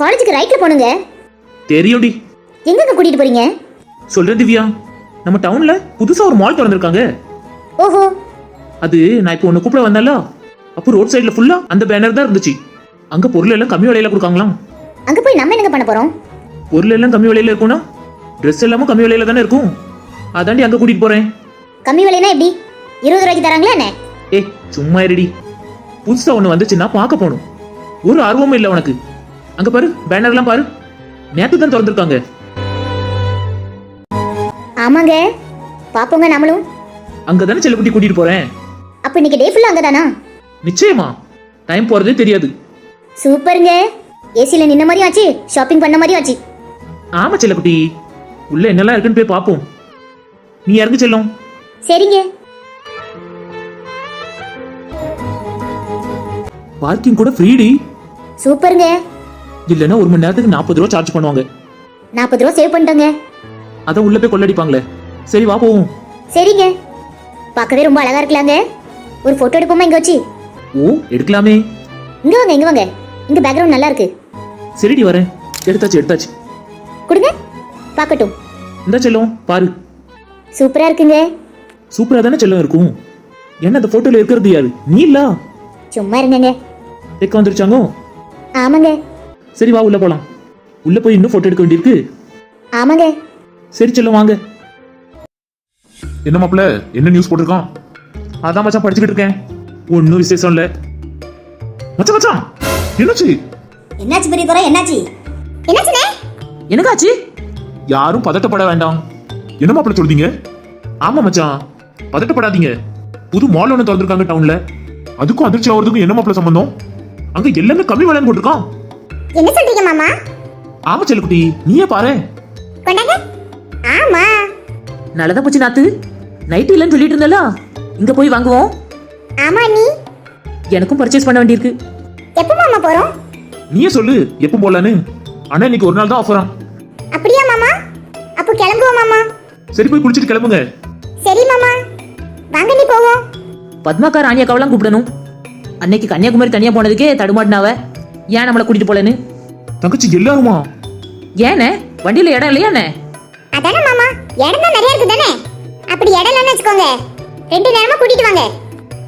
காலேஜுக்கு ரைட்ல போணுங்க. தெரியும்டி. எங்கங்க கூட்டிட்டு போறீங்க? சொல்றேன் திவ்யா, நம்ம டவுன்ல புதுசா ஒரு மால் திறந்திருக்காங்க. ஓஹோ. அது நான் இப்போ உன்னை கூப்பிட வந்தால, அப்போ ரோட் சைடுல ஃபுல்லா அந்த பேனர் தான் இருந்துச்சு. அங்க பொருள் எல்லாம் கம்மி விலையில கொடுக்காங்களாம். அங்க போய் நம்ம என்னங்க பண்ண போறோம்? பொருள் எல்லாம் கம்மி விலையில இருக்கும்னா ட்ரெஸ் எல்லாமும் கம்மி விலையில தானே இருக்கும். அதாண்டி அங்க கூட்டிட்டு போறேன். கம்மி விலைனா எப்படி? 20 ரூபாய்க்கு தராங்களா என்ன? ஏய் சும்மா இருடி. புதுசா ஒண்ணு வந்துச்சுன்னா பார்க்க போகணும். ஒரு ஆர்வமும் இல்லை உனக்கு. அங்க பாரு, பேனர்லாம் பாரு, நேத்து தான் திறந்திருக்காங்க. ஆமாங்க, பாப்போங்க நம்மளும். அங்கதானே செல்லக்குட்டி கூட்டிட்டு போறேன். அப்ப இன்னைக்கு டே ஃபுல்லா அங்கதானா? நிச்சயமா. டைம் போறதே தெரியாது. சூப்பருங்க. ஏசில நின்ன மாதிரி ஆச்சு, ஷாப்பிங் பண்ண மாதிரி ஆச்சு. ஆமா செல்லக்குட்டி, உள்ள என்னெல்லாம் இருக்குன்னு போய் பாப்போம். நீ இறங்கு செல்லும். சரிங்க. பார்க்கிங் கூட ஃப்ரீடி. சூப்பருங்க. இல்லனா 1 மணி நேரத்துக்கு 40 ரூபா சார்ஜ் பண்ணுவாங்க. 40 ரூபா சேவ் பண்ணிட்டோங்க. அத உள்ள போய் கொள்ளடிப்பாங்களே. சரி வா போவோம். சரிங்க. பார்க்கவே ரொம்ப அழகா இருக்கலாங்க. ஒரு போட்டோ எடுப்போமா இங்க வச்சு? ஓ எடுக்கலாமே. இங்க வாங்க, இங்க வாங்க. இங்க பேக்ரவுண்ட் நல்லா இருக்கு. சரிடி வரேன். எடுத்தாச்சு. கொடுங்க பார்க்கட்டும். இந்த செல்லும் பாரு. சூப்பரா இருக்குங்க. சூப்பரா தானே செல்லம் இருக்கும். என்ன அந்த போட்டோல இருக்கிறது யாரு? நீ இல்ல? சும்மா இருங்கங்க. எக்க வந்துருச்சாங்க. ஆமாங்க. சரி வா உள்ள போலாம். உள்ள போய் இன்னும் போட்டோ எடுக்க வேண்டியிருக்கு. ஆமாங்க. சரி செல்லம் வாங்க. என்ன மாப்ள, என்ன நியூஸ் போட்டிருக்கான்? அதான் மச்சான் படிச்சுக்கிட்டு இருக்கேன். ஒன்னும் விசேஷம் இல்ல. மச்சான் என்னாச்சு? என்னாச்சு பெரிய தர? என்னாச்சு? என்னாச்சுனே? எனக்காச்சு? யாரும் பதட்டப்பட வேண்டாம். என்ன மாப்ள சொல்றீங்க? ஆமா மச்சான், பதட்டப்படாதீங்க. புது மால் ஒன்று திறந்திருக்காங்க டவுன்ல. அதுக்கும் அதிர்ச்சி ஆகிறதுக்கும் என்ன மாப்ள சம்பந்தம்? அங்க எல்லாமே கம்மி விலைன்னு போட்டிருக்கான். என்ன சொல்றீங்க மாமா? ஆமா செல்லக்குட்டி, நீயே பாரு. கொண்டாங்க. ஆமா. நல்லதா போச்சு நாத்து. நைட் இல்லன்னு சொல்லிட்டு இருந்தல, இங்க போய் வாங்குவோம். ஆமா நீ. எனக்கும் பர்ச்சேஸ் பண்ண வேண்டியிருக்கு. எப்ப மாமா போறோம்? நீயே சொல்லு எப்ப போலான்னு. ஆனா இன்னைக்கு ஒரு நாள் தான் ஆஃபரா. அப்படியா மாமா? அப்ப கிளம்புவோம் மாமா. சரி போய் குளிச்சிட்டு கிளம்புங்க. சரி மாமா, வாங்க நீ போவோம். பத்மாக்கா ராணியக்காவெல்லாம் கூப்பிடணும். அன்னைக்கு கன்னியாகுமரி தனியா போனதுக்கே தடுமாட்டினாவ. ஏன் நம்மளை கூட்டிட்டு போலன்னு? தங்கச்சி எல்லாருமா? ஏனே வண்டியில இடம் இல்லையானே? அதானே மாமா, இடம் தான் நிறைய இருக்கு தானே. அப்படி இடம் இல்லைன்னு வச்சுக்கோங்க, 2 நேரமா கூட்டிட்டு வாங்க.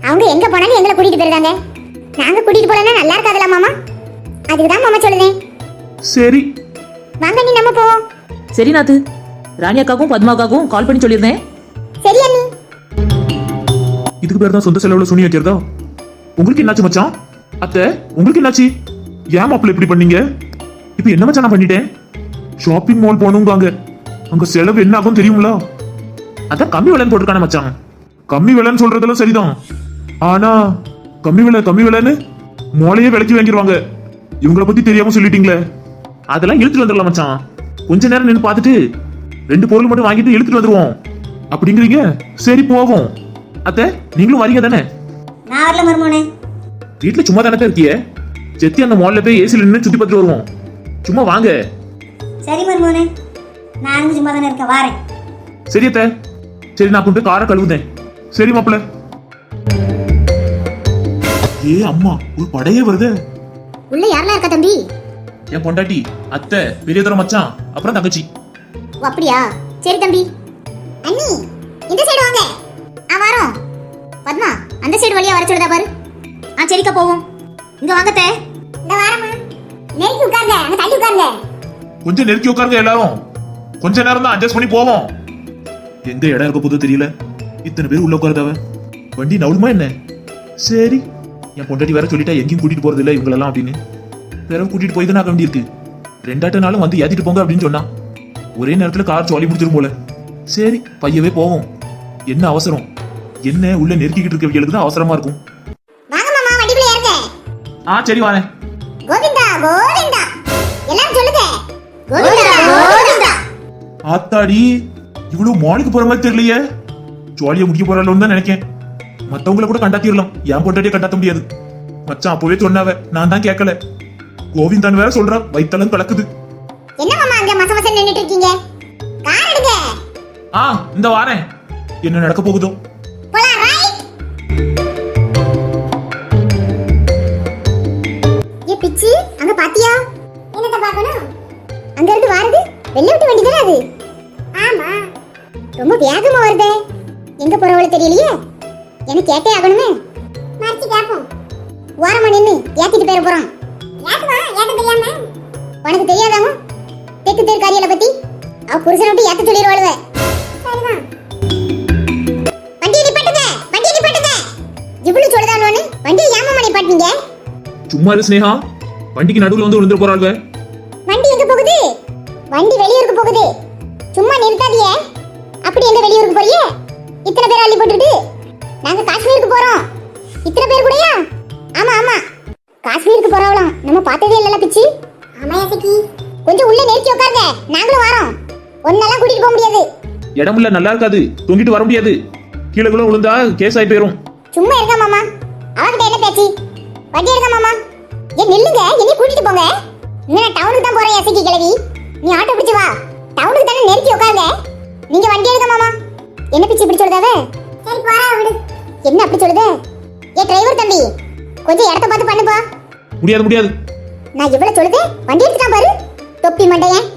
அவங்க எங்க போனாலும் எங்களை கூட்டிட்டு போயிருந்தாங்க. நாங்க கூட்டிட்டு போலன்னா நல்லா இருக்காதுல மாமா. அதுக்குதான் மாமா சொல்லுதேன். சரி வாங்க நீ நம்ம போவோம். சரி நாத்து, ராணியக்காக்கும் பத்மாக்காக்கும் கால் பண்ணி சொல்லியிருந்தேன். சரி அண்ணி. இதுக்கு பேர் தான் சொந்த செலவுல சுனி வைக்கிறதா? உங்களுக்கு என்னாச்சு மச்சான்? அத்தை உங்களுக்கு என்னாச்சு? ஏன் மாப்பிள்ள இப்படி பண்ணீங்க? இப்ப என்ன மச்சான் நான் பண்ணிட்டேன்? ஷாப்பிங் மால் போனுங்காங்க. அங்க செலவு என்ன ஆகும் தெரியுங்களா? அதான் கம்மி விலைன்னு போட்டிருக்கானே மச்சான். கம்மி விலைன்னு சொல்றதெல்லாம் சரிதான். ஆனா கம்மி விலைன்னு மாலையே விலைக்கு வாங்கிடுவாங்க. இவங்களை பத்தி தெரியாம சொல்லிட்டீங்களே. அதெல்லாம் இழுத்துட்டு வந்துடலாம் மச்சான். கொஞ்ச நேரம் நின்று பார்த்துட்டு 2 பொருள் மட்டும் வாங்கிட்டு இழுத்துட்டு வந்துருவோம். அப்படிங்கிறீங்க? சரி போவோம். அத்தை நீங்களும் வரீங்க தானே? நான் வரல மர்மோனே. வீட்டுல சும்மா தானே இருக்கிய? செத்தி அந்த மால்ல போய் ஏசில நின்று சுத்தி பார்த்துட்டு வருவோம். சும்மா வாங்க. சரி மர்மோனே, நான் சும்மா தானே இருக்கேன், வரேன். சரி அத்தை. சரி நான் கொண்டு போய் காரை கழுவுதேன். சரி மாப்பிள்ள. ஏ அம்மா, ஒரு படையே வருது. உள்ள யாரெல்லாம் இருக்கா தம்பி? என் பொண்டாட்டி, அத்தை, பெரியதோர மச்சான், அப்புறம் தங்கச்சி. ஓ அப்படியா? சரி தம்பி. அண்ணி இந்த சைடு வாங்க. வரோம். பத்மா அந்த சைடு வழியா வர சொல்லுதா பாரு. சரிக்கா போவோம். இங்க வாங்க தே. இந்த வாரமா. நெருக்கி உட்காருங்க, அங்க தள்ளி உட்காருங்க. கொஞ்சம் நெருக்கி உட்காருங்க எல்லாரும். கொஞ்ச நேரம் தான் அட்ஜஸ்ட் பண்ணி போவோம். எங்க இடம் இருக்க போதோ தெரியல. இத்தனை பேர் உள்ள உட்காருதாவ. வண்டி நவுளுமா என்ன? சரி, என் பொண்டாட்டி வேற சொல்லிட்டா எங்கேயும் கூட்டிட்டு போறது இல்ல இவங்களெல்லாம் அப்படின்னு. வேற கூட்டிட்டு போய் தான் ஆக வேண்டியிருக்கு. 2 நாளும் வந்து ஏத்திட்டு போங்க அப்படின்னு சொன்னா. ஒரே நேரத்துல கார் ஜாலி முடிச்சிரும் போல. சரி பையவே போவோம். என்ன அவசரம்? என்ன உள்ள நெருக்கிக்கிட்டு இருக்கவங்களுக்கு தான் அவசரமா இருக்கும். வாங்க மாமா, வண்டிக்குள்ள ஏறுங்க. சரி வரேன். கோவிந்தா கோவிந்தா எல்லாரும் சொல்லுங்க. கோவிந்தா கோவிந்தா. ஆத்தாடி, இவ்வளவு மாலுக்கு போற மாதிரி தெரியலையே. ஜாலியா முடிக்க போறாளோன்னு தான் நினைக்கேன். மத்தவங்களை கூட கண்டாத்திரலாம், என் பொண்டாட்டியே கண்டாத்த முடியாது. மச்சான் அப்பவே சொன்னாவ, நான் தான் கேட்கல. கோவிந்தான் வேற சொல்றா, வயித்தெல்லாம் கலக்குது. என்ன மாமா அங்க மசமச நின்னுட்டு இருக்கீங்க? கார் எடுங்க. இந்த வாரேன். என்ன நடக்க போகுதோ? போலாம் ரைட். ஏ பிச்சி, அங்க பாத்தியா? என்னத வெள்ளை விட்டு வண்டி தானே அது? ஆமா. ரொம்ப வேகமா வருதே. எங்க போறவள தெரியலையே. எனக்கு கேட்டே ஆகணுமே. மறுச்சு கேப்போம். ஓரமா நின்னு ஏத்திட்டு பேர போறோம். ஏத்துவா, ஏத்த தெரியாம. உனக்கு தெரியாதாமா? தெக்கு தெரு காரியல பத்தி அவ புருஷனை விட்டு ஏத்த சொல்லிடுவாளுவ. சரிதான். வண்டியை நிப்பாட்டுங்க, வண்டியை நிப்பாட்டுங்க. இவ்வளவு சொல்லுதானோன்னு வண்டியை ஏமாமா நிப்பாட்டுங்க. சும்மா இரு ஸ்னேகா, வண்டிக்கு நடுவுல வந்து விழுந்துற போறாள்வ. வண்டி எங்க போகுது? வண்டி வெளியூருக்கு போகுது. சும்மா நிறுத்தாதீங்க. அப்படி எங்க வெளியூருக்கு போறியே? இத்தனை பேர் அள்ளி போட்டுட்டு நாங்க காஷ்மீருக்கு போறோம். இத்தனை பேர் கூடயா? ஆமா ஆமா, காஷ்மீருக்கு போறவளாம். நம்ம பார்த்ததே இல்லல பிச்சி. ஆமா யாசிகி, கொஞ்சம் உள்ள நெருக்கி உட்காருங்க, நாங்களும் வரோம். ஒன்னெல்லாம் கூட்டிட்டு போக முடியாது. இடமுள்ள நல்லா இருக்காது, தொங்கிட்டு வர முடியாது. கீழே கூட விழுந்தா கேஸ் ஆகி போயிரும். சும்மா இருங்க மாமா, அவகிட்ட என்ன பேச்சு? வண்டி எடுங்க மாமா. ஏன் நில்லுங்க, என்னைய கூட்டிட்டு போங்க. நான் டவுனுக்கு தான் போறேன் யாசிகி கிழவி. நீ ஆட்டோ பிடிச்சு வா, டவுனுக்கு தானே நெருக்கி உட்காருங்க. நீங்க வண்டி எடுங்க மாமா. என்ன பிச்சி இப்படி சொல்றதாவே? சரி போறா விடு. என்ன அப்படி சொல்லுதே? ஏ டிரைவர் தம்பி, கொஞ்சம் இடத்த பார்த்து பண்ணுப்பா. முடியாது முடியாது. நான் இவ்வளவு சொல்லுதே, வண்டி எடுத்துட்டான் பாரு தொப்பி மண்டையன்.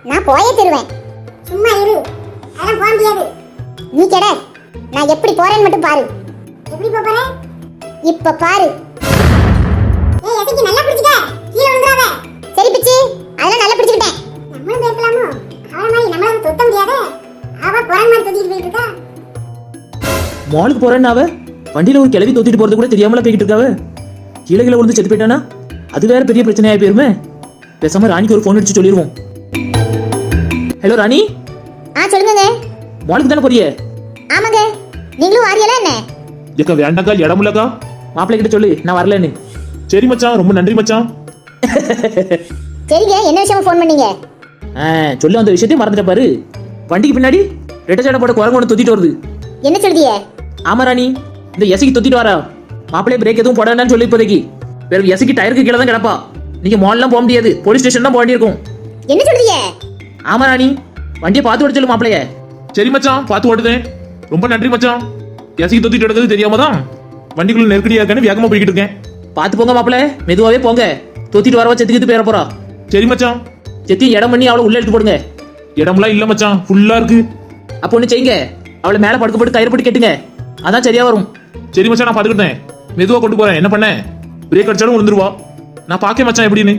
நான் போயே தருவேன். சும்மா இரு, அதெல்லாம் போக முடியாது. நீ கேட, நான் எப்படி போறேன்னு மட்டும் பாரு. எப்படி போறேன் இப்ப பாரு. ஏய் எதுக்கு நல்லா பிடிச்சிட்ட, கீழ விழுந்துறாத. சரி பிச்சி, அதெல்லாம் நல்லா பிடிச்சிட்டேன். நம்மளும் பேசலாமோ? அவள மாதிரி நம்மளால தொத்த முடியாது. அவ போறேன் மாதிரி தொத்திட்டு போயிட்டு இருக்கா. மாலுக்கு போறேன்னு அவ வண்டியில ஒரு கிளவி தொத்திட்டு போறது கூட தெரியாமல போய்கிட்டு இருக்காவ. கீழே கீழே விழுந்து செத்து போயிட்டானா அது வேற பெரிய பிரச்சனையா போயிருமே. பேசாம ராணிக்கு ஒரு ஃபோன் அடிச்சு சொல்லிடுவோம். ஹலோ ராணி. சொல்லுங்க. மாலுக்கு தானே போறியே? ஆமாங்க. நீங்களும் வாரியல என்ன? ஏக்கா வேண்டாக்கா, இடமுள்ளக்கா. மாப்பிள்ளை கிட்ட சொல்லு நான் வரலன்னு. சரி மச்சான், ரொம்ப நன்றி மச்சான். சரிங்க, என்ன விஷயமா ஃபோன் பண்ணீங்க? சொல்ல வந்த விஷயத்தையும் மறந்துட்ட பாரு. வண்டிக்கு பின்னாடி ரெட்ட சடை போட குரங்கு ஒன்று தொத்திட்டு வருது. என்ன சொல்றீங்க? ஆமா ராணி, இந்த எசிக்கு தொத்திட்டு வரா. மாப்பிள்ளை பிரேக் எதுவும் போட வேண்டாம்னு சொல்லி இப்போதைக்கு. வேற எசிக்கு டயருக்கு கீழே தான் கிடப்பா. நீங்க மால்லாம் போக முடியாது, போலீஸ் ஸ்டேஷன் தான் போக வேண்டியிருக்கும். என்ன சொல்றீங்க? ஆமா ராணி, வண்டியை பார்த்து ஓட சொல்லு மாப்பிள்ளைய. சரி மச்சான், பார்த்து ஓட்டுதேன். ரொம்ப நன்றி மச்சான். எசிக்கு தொத்திட்டு எடுக்கிறது தெரியாம தான் வண்டிக்குள்ள நெருக்கடியா இருக்கான்னு வேகமா போய்கிட்டு இருக்கேன். பார்த்து போங்க மாப்பிள்ளை, மெதுவாவே போங்க. தொத்திட்டு வரவா செத்துக்கிட்டு பேர போறா. சரி மச்சான். செத்தி இடம் பண்ணி அவளை உள்ள எடுத்து போடுங்க. இடம்லாம் இல்ல மச்சான், ஃபுல்லா இருக்கு. அப்போ ஒண்ணு செய்யுங்க, அவளை மேல படுக்க போட்டு கயிறு போட்டு கெட்டுங்க. அதான் சரியா வரும். சரி மச்சான், நான் பாத்துக்கிட்டேன். மெதுவா கொண்டு போறேன். என்ன பண்ண, பிரேக் அடிச்சாலும் விழுந்துருவா. நான் பாக்கே மச்சான் எப்படின்னு.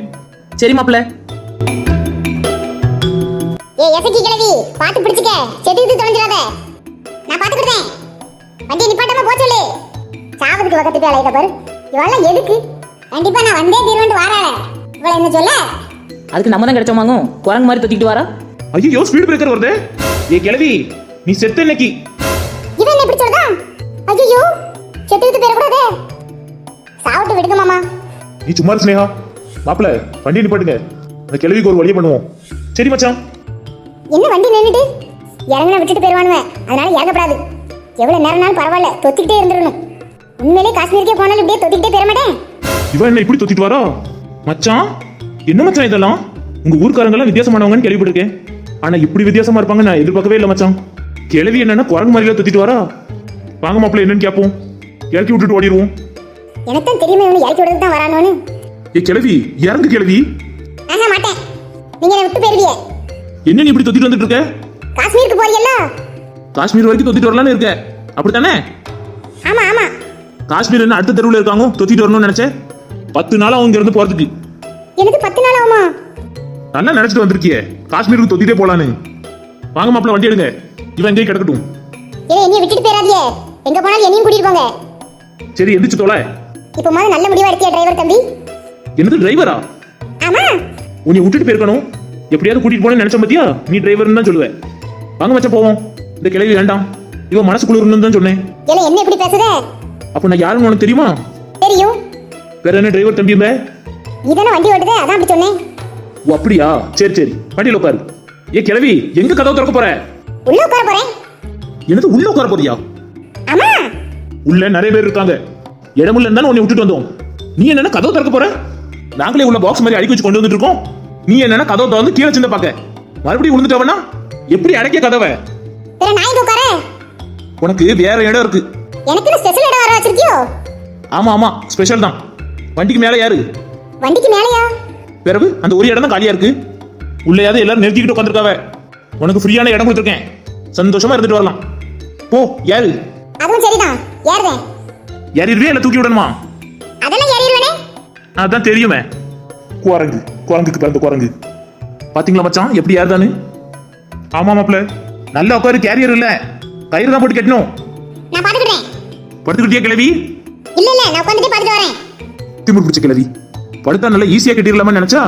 சரி மாப்பிள்ளை. ஏய் எசக்கி கிழவி, பாத்து பிடிச்சுக்க, செத்துக்கிட்டு தொலைஞ்சிராத. நான் பாத்துக்கிட்டேன். வண்டியை நிப்பாட்டாம போ சொல்லு. சாவதுக்கு பக்கத்துக்கு அலையிட்ட பாரு. இவெல்லாம் எதுக்கு? கண்டிப்பா நான் வந்தே தீர்வேன்ட்டு வாராளே. இவள என்ன சொல்ல? அதுக்கு நம்ம தான் கிடைச்சோமாங்க. குரங்கு மாதிரி தொத்திட்டு வரா. ஐயோ, ஸ்பீட் பிரேக்கர் வருது. ஏ கிழவி, நீ செத்த இன்னைக்கு. இவன் என்ன இப்படி சொல்றான்? ஐயோ, செத்துக்கிட்டு பேரக்கூடாதே. சாவட்டு விடுங்க மாமா. நீ சும்மா இரு ஸ்னேகா. மாப்பிள்ள, வண்டி நிப்பாட்டுங்க. அந்த கிழவிக்கு ஒரு வழியை பண்ணுவோம். சரி மச்சான். என்ன வண்டி நின்னுட்டு இறங்கின விட்டுட்டு போயிருவானுவேன். அதனால இறங்கப்படாது. எவ்வளவு நேரம்னாலும் பரவாயில்ல, தொத்திக்கிட்டே இருந்துடணும். உண்மையிலே காஷ்மீருக்கே போனாலும் இப்படியே தொத்திக்கிட்டே போயிட மாட்டேன். இவன் என்ன இப்படி தொத்திட்டு வரா? மச்சான், என்ன மச்சான் இதெல்லாம்? உங்க ஊர்க்காரங்க எல்லாம் வித்தியாசமானவங்கன்னு கேள்விப்பட்டிருக்கேன். ஆனா இப்படி வித்தியாசமா இருப்பாங்க நான் எதிர்பார்க்கவே இல்லை மச்சான். கிழவி என்னன்னா குரங்கு மாதிரில தொத்திட்டு வரா. வாங்க மாப்பிள்ள, என்னன்னு கேட்போம். இறக்கி விட்டுட்டு ஓடிடுவோம். எனக்கு தான் தெரியுமே இவனு இறக்கி விடுறது தான் வரானோன்னு. ஏ கிழவி, இறங்கு கிழவி. ஆஹா மாட்டேன். நீங்க என்ன விட்டு போயிருவீங்க. என்ன நீ இப்படி தொத்திட்டு வந்துட்டு இருக்க? காஷ்மீருக்கு போறீல்ல? காஷ்மீர் வரைக்கும் தொத்திட்டு வரலான்னு இருக்க, அப்படித்தானே? ஆமா ஆமா. காஷ்மீர் என்ன அடுத்த தெருவில் இருக்காங்க, தொத்திட்டு வரணும்னு நினைச்சேன். 10 நாள் அவங்க இருந்து போறதுக்கு. எனக்கு 10 நாள் ஆகுமா? நல்லா நினைச்சிட்டு வந்திருக்கியே, காஷ்மீருக்கு தொத்திட்டே போலான்னு. வாங்க மாப்பிள்ள, வண்டி எடுங்க. இவன் எங்கேயும் கிடக்கட்டும். ஏய் என்னைய விட்டுட்டு போயிடாதீங்க. எங்க போனாலும் என்னையும் கூட்டிட்டு போங்க. சரி, எந்திரிச்சு தோல. இப்போ மாதிரி நல்ல முடிவா எடுத்தியா டிரைவர் தம்பி? என்னது டிரைவரா? ஆமா. உன்னை விட்டுட்டு போயிருக்கணும். எப்படியாவது கூட்டிட்டு போனேன்னு நினைச்ச பத்தியா? நீ டிரைவர்னு தான் சொல்லுவேன். வாங்க மச்சான் போவோம். இந்த கிளவி வேண்டாம், இவன் மனசு குளிர்னு தான் சொன்னேன். ஏல என்ன இப்படி பேசுதே? அப்ப நான் யாருன்னு உனக்கு தெரியுமா? தெரியும். வேற என்ன டிரைவர் தம்பி இருந்த? நீதானே வண்டி ஓட்டுதே, அதான் அப்படி சொன்னேன். ஓ அப்படியா? சரி சரி, வண்டியில உட்காரு. ஏ கிளவி, எங்க கதவு திறக்க போற? உள்ள உட்கார போறேன். என்னது உள்ள உட்கார போறியா? ஆமா. உள்ள நிறைய பேர் இருக்காங்க, இடமுள்ள இருந்தாலும் உன்னை விட்டுட்டு வந்தோம். நீ என்னன்னா கதவு திறக்க போற? நாங்களே உள்ள பாக்ஸ் மாதிரி அடிக்க வச்சு கொண்டு வந்துட்டு இருக்கோம். நீ என்னன்னா கதவை திறந்து கீழே சின்ன பாக்க மறுபடியும் விழுந்துட்டவனா? எப்படி அடைக்க கதவை? வேற நான் எங்க உட்கார? உனக்கு வேற இடம் இருக்கு. எனக்கு ஸ்பெஷல் இடம் வர வச்சிருக்கியோ? ஆமா ஆமா, ஸ்பெஷல் தான். வண்டிக்கு மேல யாரு? வண்டிக்கு மேலயா? பிறகு அந்த ஒரு இடம் தான் காலியா இருக்கு. உள்ளேயாவது எல்லாரும் நெருக்கிக்கிட்டு உட்காந்துருக்காவ. உனக்கு ஃப்ரீயான இடம் கொடுத்துருக்கேன், சந்தோஷமா இருந்துட்டு வரலாம். போ யாரு அதுவும் சரிதான். ஏறுதேன். ஏறிடுவே இல்லை தூக்கி விடணுமா? அதெல்லாம் ஏறிடுவேனே. அதான் தெரியுமே. குரங்கு, குரங்குக்கு பிறந்த குரங்கு. பாத்தீங்களா மச்சான் எப்படி ஏறுதான்னு? ஆமா மாப்ள, நல்லா உட்காரு. கேரியர் இல்ல, கயிறு தான் போட்டு கட்டணும். நான் பாத்துக்கிறேன். படுத்துக்கிட்டே கிளவி. இல்ல இல்ல, நான் உட்கார்ந்துட்டு பாத்துட்டு வரேன். திமிர் பிடிச்ச கிளவி. படுத்தா நல்லா ஈஸியா கட்டிடலாம்னு நினைச்சா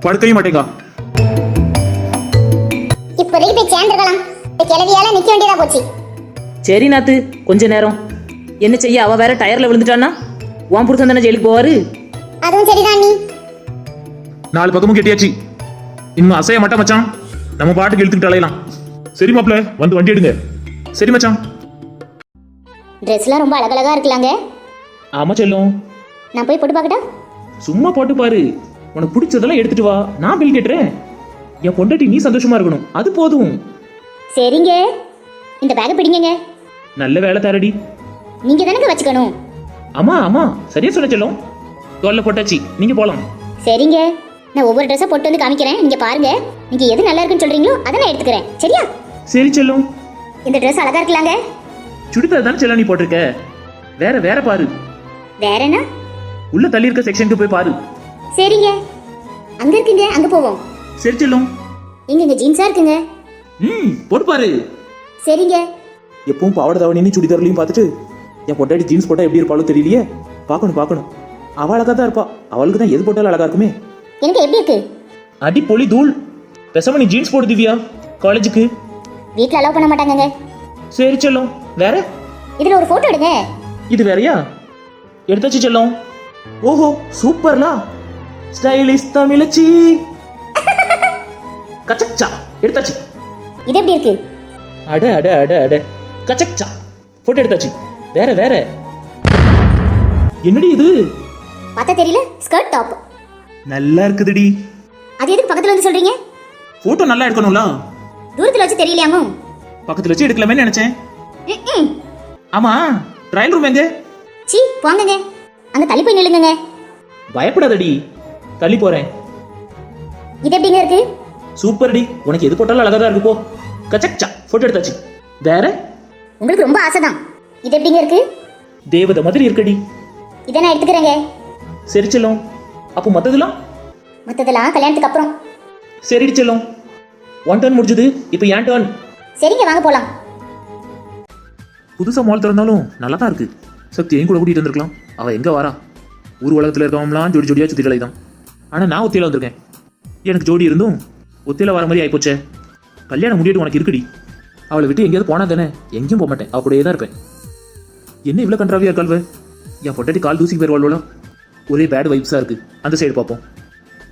படுக்கவே மாட்டேங்க. இப்போதைக்கு போய் சேர்ந்துருக்கலாம். இந்த கிளவியால நிக்க வேண்டியதா போச்சு. சரி நாத்து, கொஞ்ச நேரம் என்ன செய்ய? அவ வேற டயர்ல விழுந்துட்டான்னா உன் புருஷன் தானே ஜெயிலுக்கு போவாரு. அதுவும் சரிதான் நீ. 4 பக்கமும் கட்டியாச்சு, இன்னும் அசைய மாட்டா மச்சான். நம்ம பாட்டுக்கு இழுத்துக்கிட்டு அலையலாம். சரி மாப்ள, வந்து வண்டி எடுங்க. சரி மச்சான். ட்ரெஸ்லாம் ரொம்ப அழகழகா இருக்கலாங்க. ஆமா செல்லும், நான் போய் போட்டு பார்க்கட்டா? சும்மா போட்டு பாரு. உனக்கு பிடிச்சதெல்லாம் எடுத்துட்டு வா, நான் பில் கேட்டுறேன். என் பொண்டாட்டி நீ சந்தோஷமா இருக்கணும், அது போதும். சரிங்க, இந்த பேக்கை பிடிங்க. நல்ல வேலை தாரடி. நீங்க தானே வச்சுக்கணும். ஆமா ஆமா, சரியா சொல்ல செல்லும். தோல்ல போட்டாச்சு, நீங்க போலாம். சரிங்க, நான் ஒவ்வொரு ட்ரெஸ்ஸா போட்டு வந்து காமிக்கிறேன். நீங்க பாருங்க, நீங்க எது நல்லா இருக்குன்னு சொல்றீங்களோ அதை நான் எடுத்துக்கிறேன். சரியா? சரி செல்லும். இந்த ட்ரெஸ் அழகா இருக்கலாங்க. சுடிதார் தானே செல்லம் நீ போட்டிருக்க. வேற வேற பாரு. வேற என்ன? உள்ள தள்ளி இருக்க செக்ஷனுக்கு போய் பாரு. சரிங்க, அங்க இருக்குங்க, அங்க போவோம். சரி செல்லும். இங்க ஜீன்ஸா இருக்குங்க. போட்டு பாரு. சரிங்க. எப்பவும் பாவாடை தாவணின்னு சுடிதார்லையும் பார்த்துட்டு என் பொட்டாடி ஜீன்ஸ் போட்டா எப்படி இருப்பாளோ தெரியலையே. பார்க்கணும் பார்க்கணும். அவள் அழகா தான் இருப்பா, அவளுக்கு தான் எது போட்டாலும் அழகா இருக்குமே. எனக்கு எப்படி இருக்கு? அடி பொலி தூள். பேசாம நீ ஜீன்ஸ் போடு திவ்யா, காலேஜுக்கு. வீட்ல அலோவ் பண்ண மாட்டாங்கங்க. சரி செல்லும். வேற இதுல ஒரு போட்டோ எடுங்க. இது வேறயா? எடுத்தாச்சு செல்லும். ஓஹோ சூப்பர்லா, ஸ்டைலிஷ் தமிழச்சி. கச்சக்சா, எடுத்தாச்சு. இது எப்படி இருக்கு? அட அட அட அட, கச்சக்சா, போட்டோ எடுத்தாச்சு. வேற வேற என்னடி இது? பார்த்தா தெரியல, ஸ்கர்ட் டாப். நல்லா இருக்குதுடி. அது எதுக்கு பக்கத்துல வந்து சொல்றீங்க? போட்டோ நல்லா எடுக்கணும்ல. தூரத்துல வச்சு தெரியலையாமோ? பக்கத்துல வச்சு எடுக்கலாமே நினைச்சேன். ம். ஆமா, ட்ரையல் ரூம் எங்க? சீ போங்கங்க, அங்க தள்ளி போய் நில்லுங்க. பயப்படாதடி, தள்ளி போறேன். இது எப்படிங்க இருக்கு? சூப்பர் டி, உனக்கு எது போட்டாலும் அழகா தான் இருக்கு. போ. கச்சக்சா, போட்டோ எடுத்தாச்சு. வேற உங்களுக்கு ரொம்ப ஆசைதான். இது எப்படிங்க இருக்கு? தேவதை மாதிரி இருக்கடி. இதை நான் எடுத்துக்கிறேங்க. சரி செல்லும். அப்போ மத்ததெல்லாம் மத்ததெல்லாம் கல்யாணத்துக்கு அப்புறம். சரிடி செல்லும். ஒன் டர்ன் முடிஞ்சது, இப்போ என் டர்ன். சரிங்க, வாங்க போலாம். புதுசா மால் திறந்தாலும் நல்லா தான் இருக்கு. சக்தியையும் கூட கூட்டிட்டு வந்திருக்கலாம். அவ எங்க வரா? ஊர் உலகத்துல இருக்கவங்களாம் ஜோடி ஜோடியா சுத்தி தான். ஆனா நான் ஒத்தியில வந்திருக்கேன். எனக்கு ஜோடி இருந்தும் ஒத்தியில வர மாதிரி ஆயிப்போச்சே. கல்யாணம் முடியிட்டு உனக்கு இருக்குடி. அவளை விட்டு எங்கேயாவது போனா தானே? எங்கேயும் போக மாட்டேன், அவ கூடயே தான் இருப்பேன். என்ன இவ்வளோ கன்றாவியா இருக்காள்வ? என் பொட்டாட்டி கால் தூசி போயிருவாளோல. ஒரே பேட் வைப்ஸா இருக்கு. அந்த சைடு பார்ப்போம்.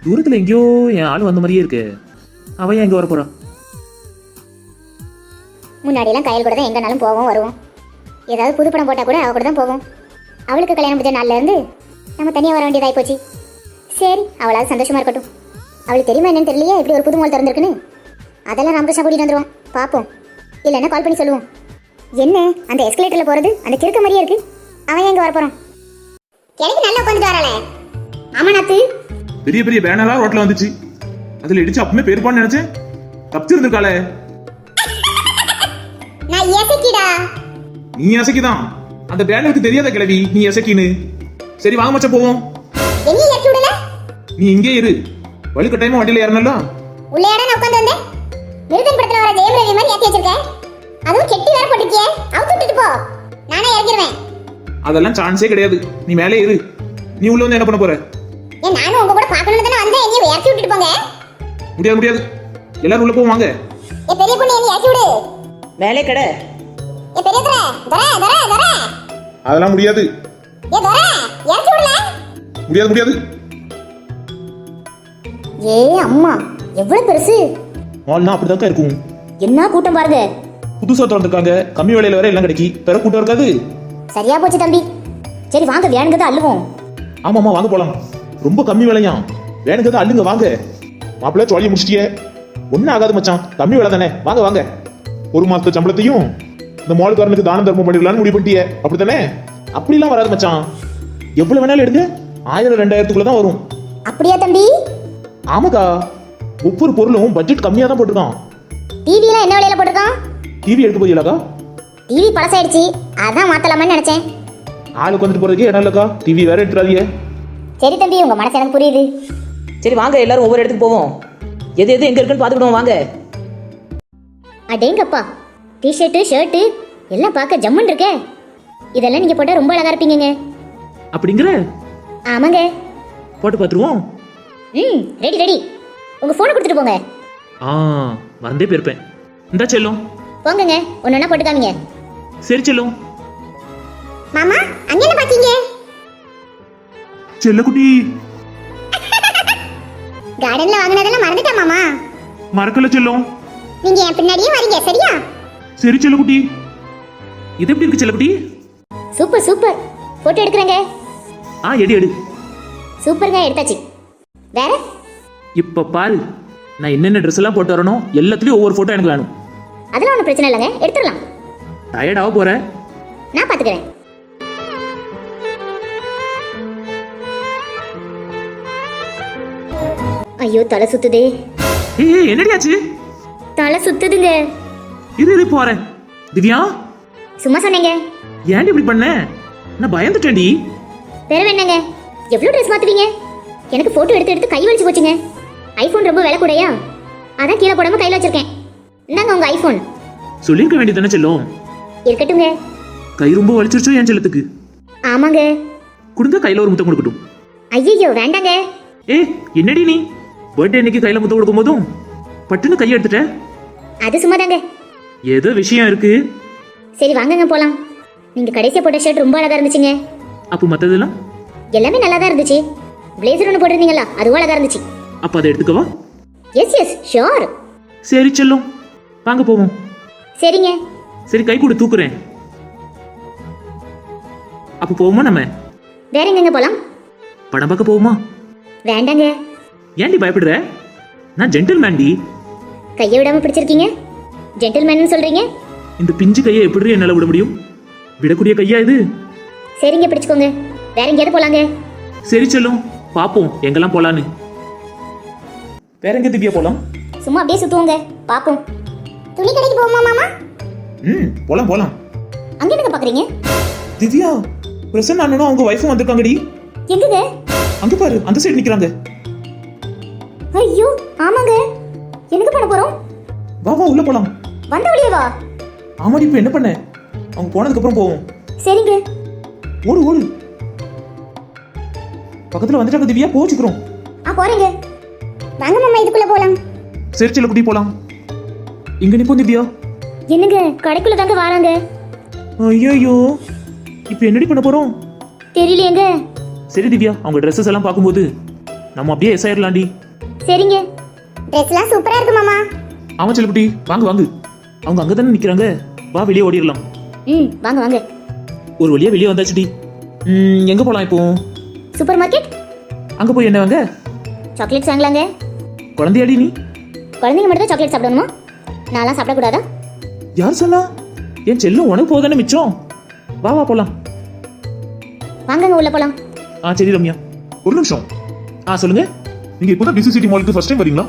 தூரத்துல எங்கேயோ என் ஆள் வந்த மாதிரியே இருக்கு. அவ ஏன் எங்க வர போறா? முன்னாடியெல்லாம் கையில் கூட தான் எங்கனாலும் போவோம் வருவோம். ஏதாவது புது படம் போட்டால் கூட அவ கூட தான் போவோம். அவளுக்கு கல்யாணம் முடிஞ்ச நாள்ல இருந்து நம்ம தனியாக வர வேண்டியதாகி போச்சு. சரி, அவளாவது சந்தோஷமா இருக்கட்டும். அவளுக்கு தெரியுமா என்னன்னு தெரியலையே இப்படி ஒரு புது மால் திறந்துருக்குன்னு. அதெல்லாம் ராமகிருஷ்ணா கூட்டிட்டு வந்துருவோம், பார்ப்போம். இல்லைன்னா கால் பண்ணி சொல்லுவோம். என்ன அந்த எஸ்கலேட்டரில் போகிறது அந்த கிறுக்க மாதிரியே இருக்கு. அவன் எங்கே வர போகிறான்? எனக்கு நல்லா உட்காந்துட்டு வரல. ஆமா நாத்து, பெரிய பெரிய பேனரா ரோட்ல வந்துச்சு. அதுல இடிச்சு அப்பமே பேருப்பான்னு நினைச்சேன். தப்பிச்சு இருந்திருக்காளே. நான் எசக்கிடா. நீ எசக்கிதான். அந்த பேனருக்கு தெரியாத கிளவி நீ எசக்கின்னு. சரி வாங்க மச்சான் போவோம். என்ன ஏற்றி விடல? நீ இங்கே இரு. வலுக்கட்டாயமா வண்டியில ஏறணும்ல. உள்ளே இடம் நான் உட்காந்து வந்தேன். மிருதன் படத்துல வர ஜெயம் ரவி மாதிரி ஏற்றி வச்சிருக்கேன். அதுவும் கெட்டி வேற போட்டுருக்கியே. அவுத்து விட்டுட்டு போ, நானே இறங்கிடுவேன். அதெல்லாம் சான்ஸே கிடையாது. நீ மேலே இரு. நீ உள்ள வந்து என்ன பண்ண போற? ஏன் நானும் உங்க கூட பார்க்கணும்னு தானே வந்தேன். என்னைய ஏற்றி விட்டுட்டு போங்க. முடியாது முடியாது. எல்லாரும் உள்ள போவாங்க. ஏ பெரிய பொண்ணு, என்னைய ஏற்றி விடு. மேலே கடை. ஏ பெரிய தர தர தர தர. அதெல்லாம் முடியாது. ஏ தர ஏற்றி விடல. முடியாது முடியாது. ஏ அம்மா, எவ்வளவு பெருசு. மால்னா அப்படிதான் இருக்கும். என்ன கூட்டம் பாருங்க. புதுசா திறந்துருக்காங்க. கம்மி விலையில வர எல்லாம் கிடைக்கி. பெற கூட்டம் இருக்காது. சரியா போச்சு தம்பி. சரி வாங்க, வேணுங்கிறத அள்ளுவோம். ஆமாமா வாங்க போலாம். ரொம்ப கம்மி விலையா. வேணுங்கிறத அள்ளுங்க வாங்க. மாப்பிள்ளை சோழியை முடிச்சிட்டியே. ஒன்னும் ஆகாது மச்சான், கம்மி விலை தானே. வாங்க வாங்க. ஒரு மாசத்து சம்பளத்தையும் இந்த மாலுக்காரனுக்கு தான தர்மம் பண்ணிடலாம்னு முடிவு பண்ணிட்டியே. அப்படித்தானே? அப்படிலாம் வராது மச்சான். எவ்வளவு வேணாலும் எடுங்க. 1000 2000க்குள்ள தான் வரும். அப்படியா தம்பி? ஆமாக்கா. ஒவ்வொரு பொருளும் பட்ஜெட் கம்மியா தான் போட்டிருக்கான். டிவிலாம் என்ன விலையில போட்டிருக்கான்? டிவி எடுக்க போறீங்களாக்கா? டிவி பழசாயிடுச்சு, அதான் மாத்தலாமான்னு நினைச்சேன். ஆளுக்கு வந்துட்டு போறதுக்கு இடம் இல்லக்கா, டிவி வேற எடுத்துறாதீங்க. சரி தம்பி, உங்க மனசு எனக்கு புரியுது. சரி வாங்க எல்லாரும் ஒவ்வொரு இடத்துக்கு போவோம். எது எது எங்க இருக்குன்னு பாத்துக்கிடுவோம் வாங்க. அடேங்கப்பா, டிஷர்ட்டு ஷர்ட்டு எல்லாம் பார்க்க ஜம்முன்னு இருக்கே. இதெல்லாம் நீங்க போட்டா ரொம்ப அழகா இருப்பீங்கங்க. அப்படிங்கிற ஆமாங்க. போட்டு பார்த்துருவோம். Ready ready. உங்க போனை கொடுத்துட்டு போங்க. மறந்தே போயிருப்பேன். இந்தா செல்லும். போங்கங்க, ஒன்னொன்னா போட்டு காமிங்க. சரி செல்லும். மாமா, அங்க என்ன பாத்தீங்க? செல்லக்குட்டி. கார்டன்ல வாங்குனதெல்லாம் மறந்துட்டேன் மாமா. மறக்கல செல்லும். நீங்க என் பின்னாடியே வரீங்க, சரியா? சரி செல்லக்குட்டி. இது எப்படி இருக்கு செல்லக்குட்டி? Super super. போட்டோ எடுக்கிறேங்க. எடு எடு. சூப்பருங்க, எடுத்தாச்சு. வேற? இப்ப பாரு, நான் என்னென்ன ட்ரெஸ் எல்லாம் போட்டு வரணும் எல்லாத்துலயும் ஒவ்வொரு போட்டோ எனக்கு வேணும். அதெல்லாம் ஒன்றும் பிரச்சனை இல்லைங்க, எடுத்துடலாம். டயர்டாக போற? நான் பாத்துக்கிறேன். ஐயோ, தலை சுத்துதே. ஏய் என்னடியாச்சு? தலை சுத்துதுங்க. இரு போறேன். திவ்யா, சும்மா சொன்னேங்க. ஏன்டி இப்படி பண்ண? நான் பயந்துட்டேன்டி. வேற என்னங்க, எவ்வளவு ட்ரெஸ் மாத்துவீங்க? எனக்கு போட்டோ எடுத்து எடுத்து கை வலிச்சு போச்சுங்க. ஐபோன் ரொம்ப விலை கூடயா, அதான் கீழே போடாம கையில வச்சிருக்கேன். இந்தாங்க உங்க ஐபோன். சொல்லிருக்க வேண்டியதானே செல்லும். இருக்கட்டுங்க. கை ரொம்ப வலிச்சிருச்சோ என் செல்லத்துக்கு? ஆமாங்க. கொடுங்க, கையில ஒரு முத்தம் கொடுக்கட்டும். ஐயோ வேண்டாங்க. என்னடி நீ பர்த்டே அன்னைக்கு கையில முத்தம் கொடுக்கும் போதும் பட்டுன்னு கையை எடுத்துட்ட? அது சும்மாதாங்க. ஏதோ விஷயம் இருக்கு. சரி வாங்கங்க போலாம். நீங்க கடைசியா போட்ட ஷர்ட் ரொம்ப அழகா இருந்துச்சுங்க. அப்ப மத்ததெல்லாம் எல்லாமே நல்லா தான் இருந்துச்சு. பிளேசர் ஒன்று போட்டிருந்தீங்களா, அதுவும் அழகா இருந்துச்சு. அப்ப அதை எடுத்துக்கவா? S S sure. சரி செல்லும், வாங்க போவோம். சரிங்க. சரி கை கொடு, தூக்குறேன். அப்ப போவோமா நம்ம? வேற எங்கங்க போலாம்? படம் பார்க்க போவோமா? வேண்டாங்க. ஏன்டி பயப்படுற? நான் ஜென்டில்மேன்டி. கையை விடாம பிடிச்சிருக்கீங்க, ஜென்டில்மேன் சொல்றீங்க. இந்த பிஞ்சு கையை எப்படி என்னால விட முடியும்? விடக்கூடிய கையா இது? சரிங்க, பிடிச்சுக்கோங்க. வேற எங்கேயாவது போலாங்க? சரி செல்லும், பாப்போம் எங்கெல்லாம் போலான்னு. வேற எங்க திவ்யா போலாம்? சும்மா அப்படியே சுத்துவோங்க, பாப்போம். துணி கடைக்கு போவோமா மாமா? போலாம் போலாம். அங்க என்னங்க பாக்குறீங்க? திவ்யா, பிரசன்ன அண்ணனும் அவங்க வைஃபும் வந்திருக்காங்கடி. எங்கங்க? அங்க பாரு, அந்த சைடு நிக்கிறாங்க. ஐயோ ஆமாங்க. எனக்கு பண்ண போறோம்? வா வா உள்ள போலாம். வந்த வழியே வா. ஆமாடி, இப்ப என்ன பண்ண? அவங்க போனதுக்கு அப்புறம் போவோம். சரிங்க. ஓடு ஓடு. பக்கத்துல வந்துட்டாங்க திவ்யா, போச்சுக்கிறோம். போறேங்க. வாங்க மாமா, இதுக்குள்ள போலாம். சரி செல்லக்குட்டி போலாம். இங்க நிப்போம் திவ்யா. என்னங்க, கடைக்குள்ள தாங்க வராங்க. ஐயோ, இப்ப என்னடி பண்ண போறோம்? தெரியலையேங்க. சரி திவ்யா, அவங்க ட்ரெஸ்ஸஸ் எல்லாம் பார்க்கும்போது நம்ம அப்படியே எஸ் ஆயிடலாம்டி. சரிங்க. ட்ரெஸ்லாம் சூப்பரா இருக்கு மாமா. ஆமா செல்லக்குட்டி, வாங்க வாங்க. அவங்க அங்கதானே நிக்கிறாங்க, வா வெளியே ஓடிடலாம். வாங்க வாங்க. ஒரு வழியா வெளியே வந்தாச்சுடி. எங்க போலாம் இப்போ? Super market. அங்க போய் என்ன வாங்க? சாக்லேட்ஸ் வாங்கலாங்க. குழந்தையாடி நீ? குழந்தைங்க மட்டும் தான் சாக்லேட் சாப்பிடணுமா? நான்லாம் சாப்பிடக்கூடாதா? யார் சொன்னா? என் செல்லும் உனக்கு போதானே மிச்சம். வா வா போலாம். வாங்கங்க, உள்ள போலாம். சரி ரம்யா. ஒரு நிமிஷம். சொல்லுங்க. நீங்க இப்போதான் பிசி சிட்டி மாலுக்கு ஃபர்ஸ்ட் டைம் வரீங்களா?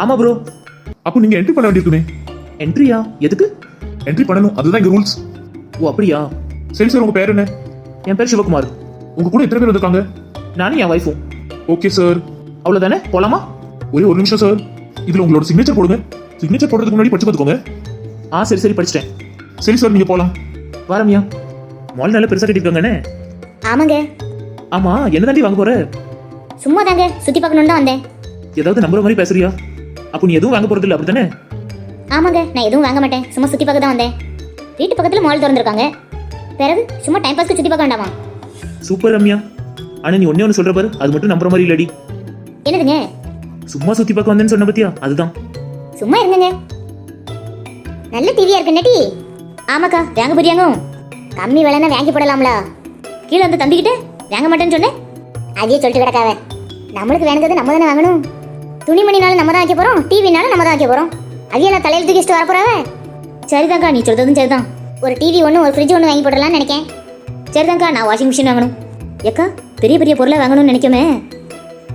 ஆமா ப்ரோ. அப்போ நீங்க என்ட்ரி பண்ண வேண்டியிருக்குமே. என்ட்ரியா? எதுக்கு? என்ட்ரி பண்ணணும், அதுதான் இங்க ரூல்ஸ். ஓ அப்படியா? சரி சார், உங்க பேர் என்ன? என் பேர் சிவகுமார். உங்க கூட எத்தனை பேர் வந்திருக்காங்க? நானும் என் வைஃபும். Okay sir. அவ்வளவுதானே, போலாமா? ஒரே ஒரு நிமிஷம் சார். இதுல உங்களோட சிக்னேச்சர் போடுங்க. சிக்னேச்சர் போடுறதுக்கு முன்னாடி படிச்சு பார்த்துக்கோங்க. சரி சரி படிச்சிட்டேன். சரி சார், நீங்க போலாம். வா ரம்யா. மால் நல்லா பெருசா கட்டிருக்காங்கண்ணே. ஆமாங்க. ஆமா, என்ன தாண்டி வாங்க போற? சும்மா தாங்க சுத்தி பார்க்கணும்னு தான் வந்தேன். ஏதாவது நம்புற மாதிரி பேசுறியா? அப்போ நீ எதுவும் வாங்க போறது இல்ல அப்படித்தானே? ஆமாங்க, நான் எதுவும் வாங்க மாட்டேன், சும்மா சுத்தி பார்க்க தான் வந்தேன். வீட்டு பக்கத்துல மால் திறந்திருக்காங்க, பிறகு சும்மா டைம் பாஸ்க்கு சுத்தி பார்க்க வேண்டாமா? சூப்பர் ரம்யா. ஆனா நீ ஒண்ணே ஒன்று சொல்ற பாரு, அது மட்டும் நம்புற மாதிரி இல்லடி. என்னதுங்க? சும்மா சுத்தி பார்க்க வந்தேன்னு சொன்ன பத்தியா, அதுதான். சும்மா இருங்கங்க. நல்ல டிவியா இருக்கு நட்டி. ஆமாக்கா, வாங்க புரியாங்க. கம்மி விலைன்னா வாங்கி போடலாம்ல. கீழே வந்து தம்பிக்கிட்ட வாங்க மாட்டேன்னு சொன்னேன், அதையே சொல்லிட்டு கிடக்காவ. நம்மளுக்கு வேணுங்கிறது நம்ம தானே வாங்கணும். துணிமணினாலும் நம்ம தான் வைக்க போறோம், டிவினாலும் நம்ம தான் வைக்க போறோம். அதையெல்லாம் தலையில் தூக்கிட்டு வர போறாவ. சரிதாங்க்கா, நீ சொல்றதும் சரிதான். ஒரு டிவி ஒன்று, ஒரு ஃப்ரிட்ஜ் ஒன்று வாங்கி போடலாம்னு நினைக்கேன். சரிதாங்க்கா, நான் வாஷிங் மிஷின் வாங்கணும். ஏக்கா, பெரிய பெரிய பொருளை வாங்கணும்னு நினைக்கமே,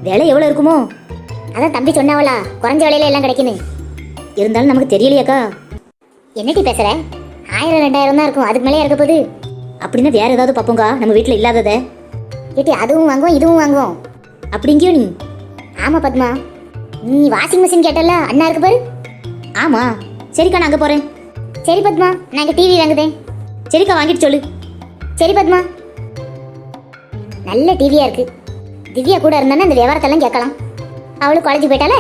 விலை எவ்வளோ இருக்குமோ? அதான் தம்பி சொன்னாவளா குறைஞ்ச விலையில எல்லாம் கிடைக்குன்னு. இருந்தாலும் நமக்கு தெரியலையாக்கா. என்னடி பேசுற? 1000-2000 தான் இருக்கும், அதுக்கு மேலே இருக்க போகுது. அப்படின்னா வேற ஏதாவது பார்ப்போங்கா, நம்ம வீட்டில் இல்லாததை. ஏட்டி அதுவும் வாங்குவோம் இதுவும் வாங்குவோம் அப்படிங்கியோ நீ? ஆமா பத்மா, நீ வாஷிங் மிஷின் கேட்டல, அண்ணா இருக்கு பாரு. ஆமா சரிக்கா, நான் அங்கே போறேன். சரி பத்மா, நான் இங்கே டிவி வாங்குதேன். சரிக்கா வாங்கிட்டு சொல்லு. சரி பத்மா. நல்ல டிவியா இருக்கு. திவ்யா கூட இருந்தானே அந்த வியாபாரத்தெல்லாம் கேட்கலாம். அவளும் காலேஜ் போயிட்டாலே.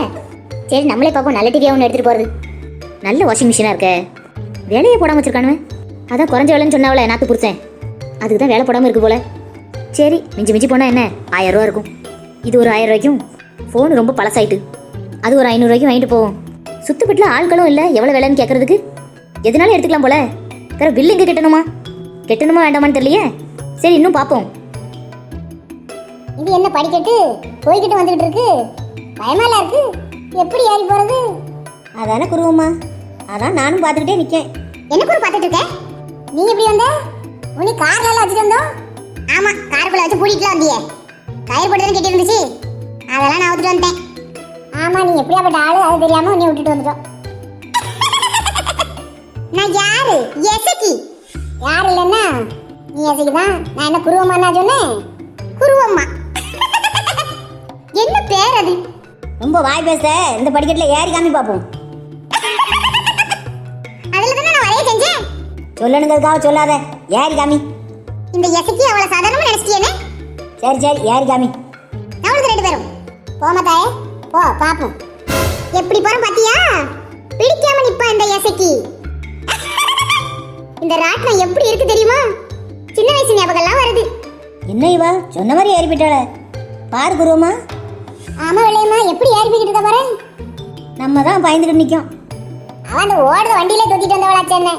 சரி நம்மளே பார்ப்போம், நல்ல டிவியா ஒன்று எடுத்துட்டு போறது. நல்ல வாஷிங் மிஷினா இருக்க, வேலையை போடாம வச்சிருக்கானுவே. அதான் குறைஞ்ச வேலைன்னு சொன்னாவளே நாத்து புடிச்சேன், அதுக்கு தான் வேலை போடாம இருக்கு போல. சரி மிஞ்சி மிஞ்சி போனா என்ன, 1000 ரூபா இருக்கும். இது ஒரு 1000 ரூபாய்க்கும். ஃபோன் ரொம்ப பழசாயிட்டு, அது ஒரு 500 ரூபாய்க்கும் வாங்கிட்டு போவோம். சுத்துப்பட்டுல ஆட்களும் இல்லை எவ்வளோ வேலைன்னு கேட்கறதுக்கு. எதுனாலும் எடுத்துக்கலாம் போல. வேற பில் எங்கே கட்டணுமா வேண்டாமான்னு தெரியலையே. சரி இன்னும் பார்ப்போம். இது என்ன படிக்கட்டு போய்கிட்டு வந்துகிட்டு இருக்கு, பயமால இருக்கு. எப்படி ஏறி போறது? அதானே குருவம்மா, அதான் நானும் பார்த்துக்கிட்டே நிற்கேன். என்ன குரு பார்த்துட்டு இருக்க? நீ எப்படி வந்த? உனி கார்ல எல்லாம் வச்சுட்டு வந்தோம். ஆமா காருக்குள்ள வச்சு பூட்டிட்டுலாம் வந்தியே. கயிறு போட்டு கட்டி இருந்துச்சு, அதெல்லாம் நான் விட்டுட்டு வந்துட்டேன். ஆமா நீ எப்படியாப்பட்ட ஆளு அது தெரியாம உன்னை விட்டுட்டு வந்துட்டோம். நான் யாரு? எசக்கி. யாரு இல்லைன்னா நீ எசக்கி தான். நான் என்ன குருவம்மா நான் சொன்னேன்? குருவம்மா. என்ன பேர் அது? ரொம்ப வாய் பேச இந்த படிக்கட்டுல ஏறி காமி பாப்போம். அதுல தானே நான் வரைய செஞ்சேன். சொல்லணுங்கிறதுக்காக சொல்லாத, ஏறி காமி. இந்த எசக்கி அவளை சாதாரணமா நினைச்சிட்டியேனே. சரி சரி ஏறி காமி. நம்மளுக்கு 2 பேரும் போமா தாயே, போ பாப்போம். எப்படி போறோம் பாத்தியா? பிடிக்காம நிப்பா இந்த எசக்கி. இந்த ராட்னம் எப்படி இருக்கு தெரியுமா? சின்ன வயசு ஞாபகம் எல்லாம் வருது. என்ன இவ சொன்ன மாதிரி ஏறி போயிட்டாள பாரு குருவம்மா. ஆமா விளையம்மா, எப்படி ஏறி போய்கிட்டு இருக்க பாரு. நம்ம தான் பயந்துட்டு நிக்கோம். அவன் அந்த ஓடுற வண்டியில தூக்கிட்டு வந்தவளாச்சு என்ன.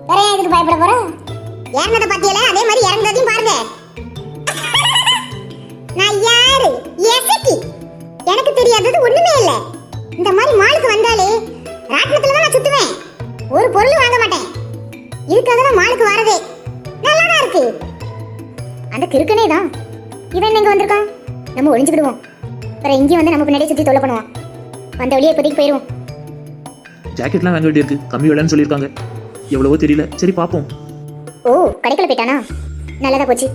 வேற ஏன் இதுக்கு பயப்பட போற? ஏறினதை பத்தியல அதே மாதிரி இறங்குறதையும் பாருங்க. நான் யாரு? எசக்கி. எனக்கு தெரியாதது ஒண்ணுமே இல்ல. இந்த மாதிரி மாலுக்கு வந்தாலே ராட்னத்துல தான் நான் சுத்துவேன், ஒரு பொருள் வாங்க மாட்டேன். இதுக்காக தான் மாலுக்கு வரதே. நல்லாதான் இருக்கு. அந்த கிறுக்கனே தான் இவன் எங்க வந்திருக்கான். நம்ம ஒளிஞ்சுக்கிடுவோம், வேற இங்கே வந்து நம்ம பின்னாடி சுத்தி தொலை பண்ணுவான். வந்த வழியே இப்போதைக்கு போயிடுவோம். ஜாக்கெட்லாம் வாங்க வேண்டியிருக்கு, கம்மி விலைன்னு சொல்லியிருக்காங்க. எவ்வளவோ தெரியல, சரி பார்ப்போம். ஓ கடைக்குள்ள போயிட்டானா? நல்லதா போச்சு,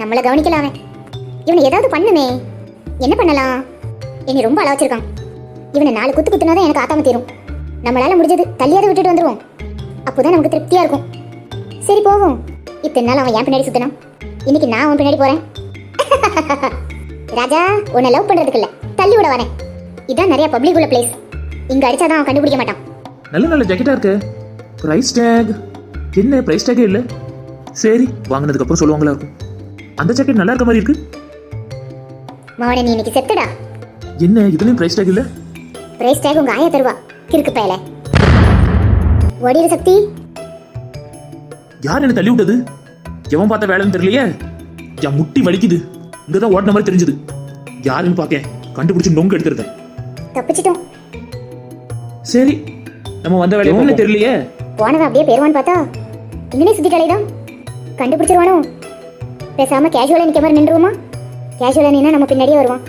நம்மளை கவனிக்கலாம் அவன். இவனை ஏதாவது பண்ணுமே. என்ன பண்ணலாம்? என்னை ரொம்ப அள வச்சிருக்கான். இவனை 4 குத்து குத்துனாதான் எனக்கு ஆத்தாம தீரும். நம்மளால முடிஞ்சது தள்ளியாவது விட்டுட்டு வந்துருவோம், அப்போதான் நமக்கு திருப்தியா இருக்கும். சரி போவோம். இத்தனை நாள் அவன் என் பின்னாடி சுத்தினான், இன்னைக்கு நான் அவன் பின்னாடி போறேன். ராஜா உன்னை லவ் பண்றதுக்கு இல்ல, தள்ளி விட வரேன். இதான் நிறைய பப்ளிக் உள்ள பிளேஸ், இங்க அடிச்சாதான் அவன் கண்டுபிடிக்க மாட்டான். நல்ல நல்ல ஜாக்கெட்டா இருக்கு. பிரைஸ் டேக் என்ன? பிரைஸ் டேக்கே இல்லை. சரி வாங்கினதுக்கு அப்புறம் சொல்லுவாங்களா இருக்கும். அந்த ஜாக்கெட் நல்லா இருக்க மாதிரி இருக்கு. மவனே நீ இன்னைக்கு செத்துடா. என்ன இதுலயும் பிரைஸ் டேக் இல்ல? பிரைஸ் டேக் உங்க ஆயா தருவா, கிறுக்கு பயல. ஓடிரு சக்தி. யார் என்ன தள்ளி விட்டது? எவன் பார்த்த வேலைன்னு தெரியலையே. என் முட்டி வலிக்குது, இங்கதான் ஓட்டின மாதிரி தெரிஞ்சது. யாருன்னு பார்க்கேன், கண்டுபிடிச்சு நொங்கு எடுத்துருந்தேன். தப்பிச்சிட்டோம். சரி நம்ம வந்த வேலையை ஒண்ணு தெரியலையே. போனவன் அப்படியே பேருவான்னு பார்த்தா இங்கனே சுத்திட்டாலேதான் கண்டுபிடிச்சிருவானோ. பேசாம கேஷுவலா நிக்க மாதிரி நின்றுவோமா? கேஷுவலா நின்னா நம்ம பின்னாடியே வருவான்.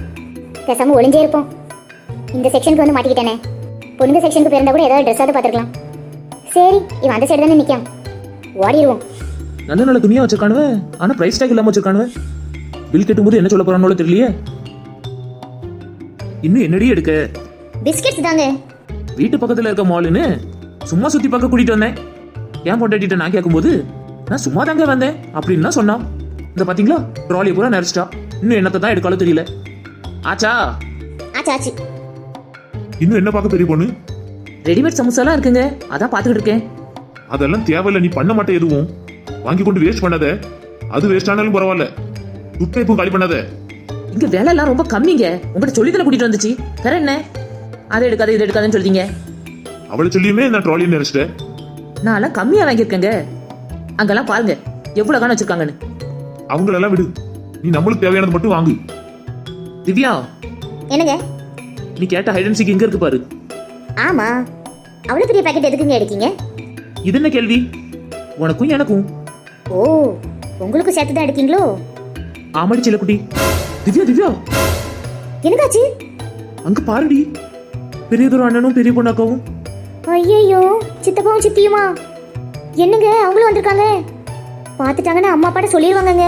பேசாம ஒளிஞ்சே இருப்போம். இந்த செக்ஷனுக்கு வந்து மாட்டிக்கிட்டேனே. பொண்ணுங்க செக்ஷனுக்கு போயிருந்தா கூட ஏதாவது ட்ரெஸ்ஸாவது பார்த்துருக்கலாம். சரி இவன் அந்த சைடு தானே நிற்கான், ஓடிடுவோம். நல்ல நல்ல துணியா வச்சிருக்கானுவ, ஆனா பிரைஸ் டேக் இல்லாம வச்சிருக்கானுவ. பில் கட்டும்போது என்ன சொல்ல போறானோ தெரியலையே. இன்னும் என்னடி எடுக்க? பிஸ்கெட்ஸ் தாங்க. வீட்டு பக்கத்துல இருக்க மாலுன்னு சும்மா சுத்தி பார்க்க கூட்டிட்டு வந்தேன். ஏன் பொண்டாட்டிட்ட நான் கேட்கும்போது நான் சும்மா தாங்க வந்தேன் அப்படின்னு தான் சொன்னான். இந்த பாத்தீங்களா ட்ராலி பூரா நரைச்சிட்டா. இன்னும் என்னத்தை தான் எடுக்காலும் தெரியல. ஆச்சா? ஆச்சு. இன்னும் என்ன பார்க்க பெரிய பொண்ணு? ரெடிமேட் சமோசாலாம் இருக்குங்க, அதான் பார்த்துக்கிட்டு இருக்கேன். அதெல்லாம் தேவையில்ல, நீ பண்ண மாட்டே எதுவும். வாங்கி கொண்டு வேஸ்ட் பண்ணாத. அது வேஸ்ட் ஆனாலும் பரவாயில்ல, துட்டை இப்போ காலி பண்ணாத. இங்க வேலை எல்லாம் ரொம்ப கம்மிங்க. உங்கள்கிட்ட சொல்லி தானே கூட்டிட்டு வந்துச்சு, வேற என்ன? அதை எடுக்காது இது எடுக்காதுன்னு சொல்றீங்க. அவளை சொல்லியுமே நான் ட்ராலி நினைச்சிட்டேன். நான் எல்லாம் கம்மியா வாங்கியிருக்கேங்க. அங்கெல்லாம் பாருங்க எவ்வளவு காண வச்சிருக்காங்கன்னு. அவங்களெல்லாம் விடு, நீ நம்மளுக்கு தேவையானது மட்டும் வாங்கு. திவ்யா என்னங்க? நீ கேட்ட ஹைட் அண்ட் சீக் இங்க இருக்கு பாரு. ஆமா, அவ்வளவு பெரிய பாக்கெட் எதுக்குங்க எடுக்கீங்க? இது என்ன கேள்வி? உனக்கும் எனக்கும். ஓ உங்களுக்கு சேர்த்து தான் எடுக்கீங்களோ? ஆமாடி செல்லக்குட்டி. திவ்யா திவ்யா என்னக்காச்சு? அங்க பாருடி, பெரியதொரு அண்ணனும் பெரிய பொண்ணு அக்காவும். ஐயோ, சித்தப்பாவும் சித்தியுமா? என்னங்க அவங்களும் வந்திருக்காங்க? பார்த்துட்டாங்கன்னா அம்மா அப்பாட்ட சொல்லிடுவாங்கங்க.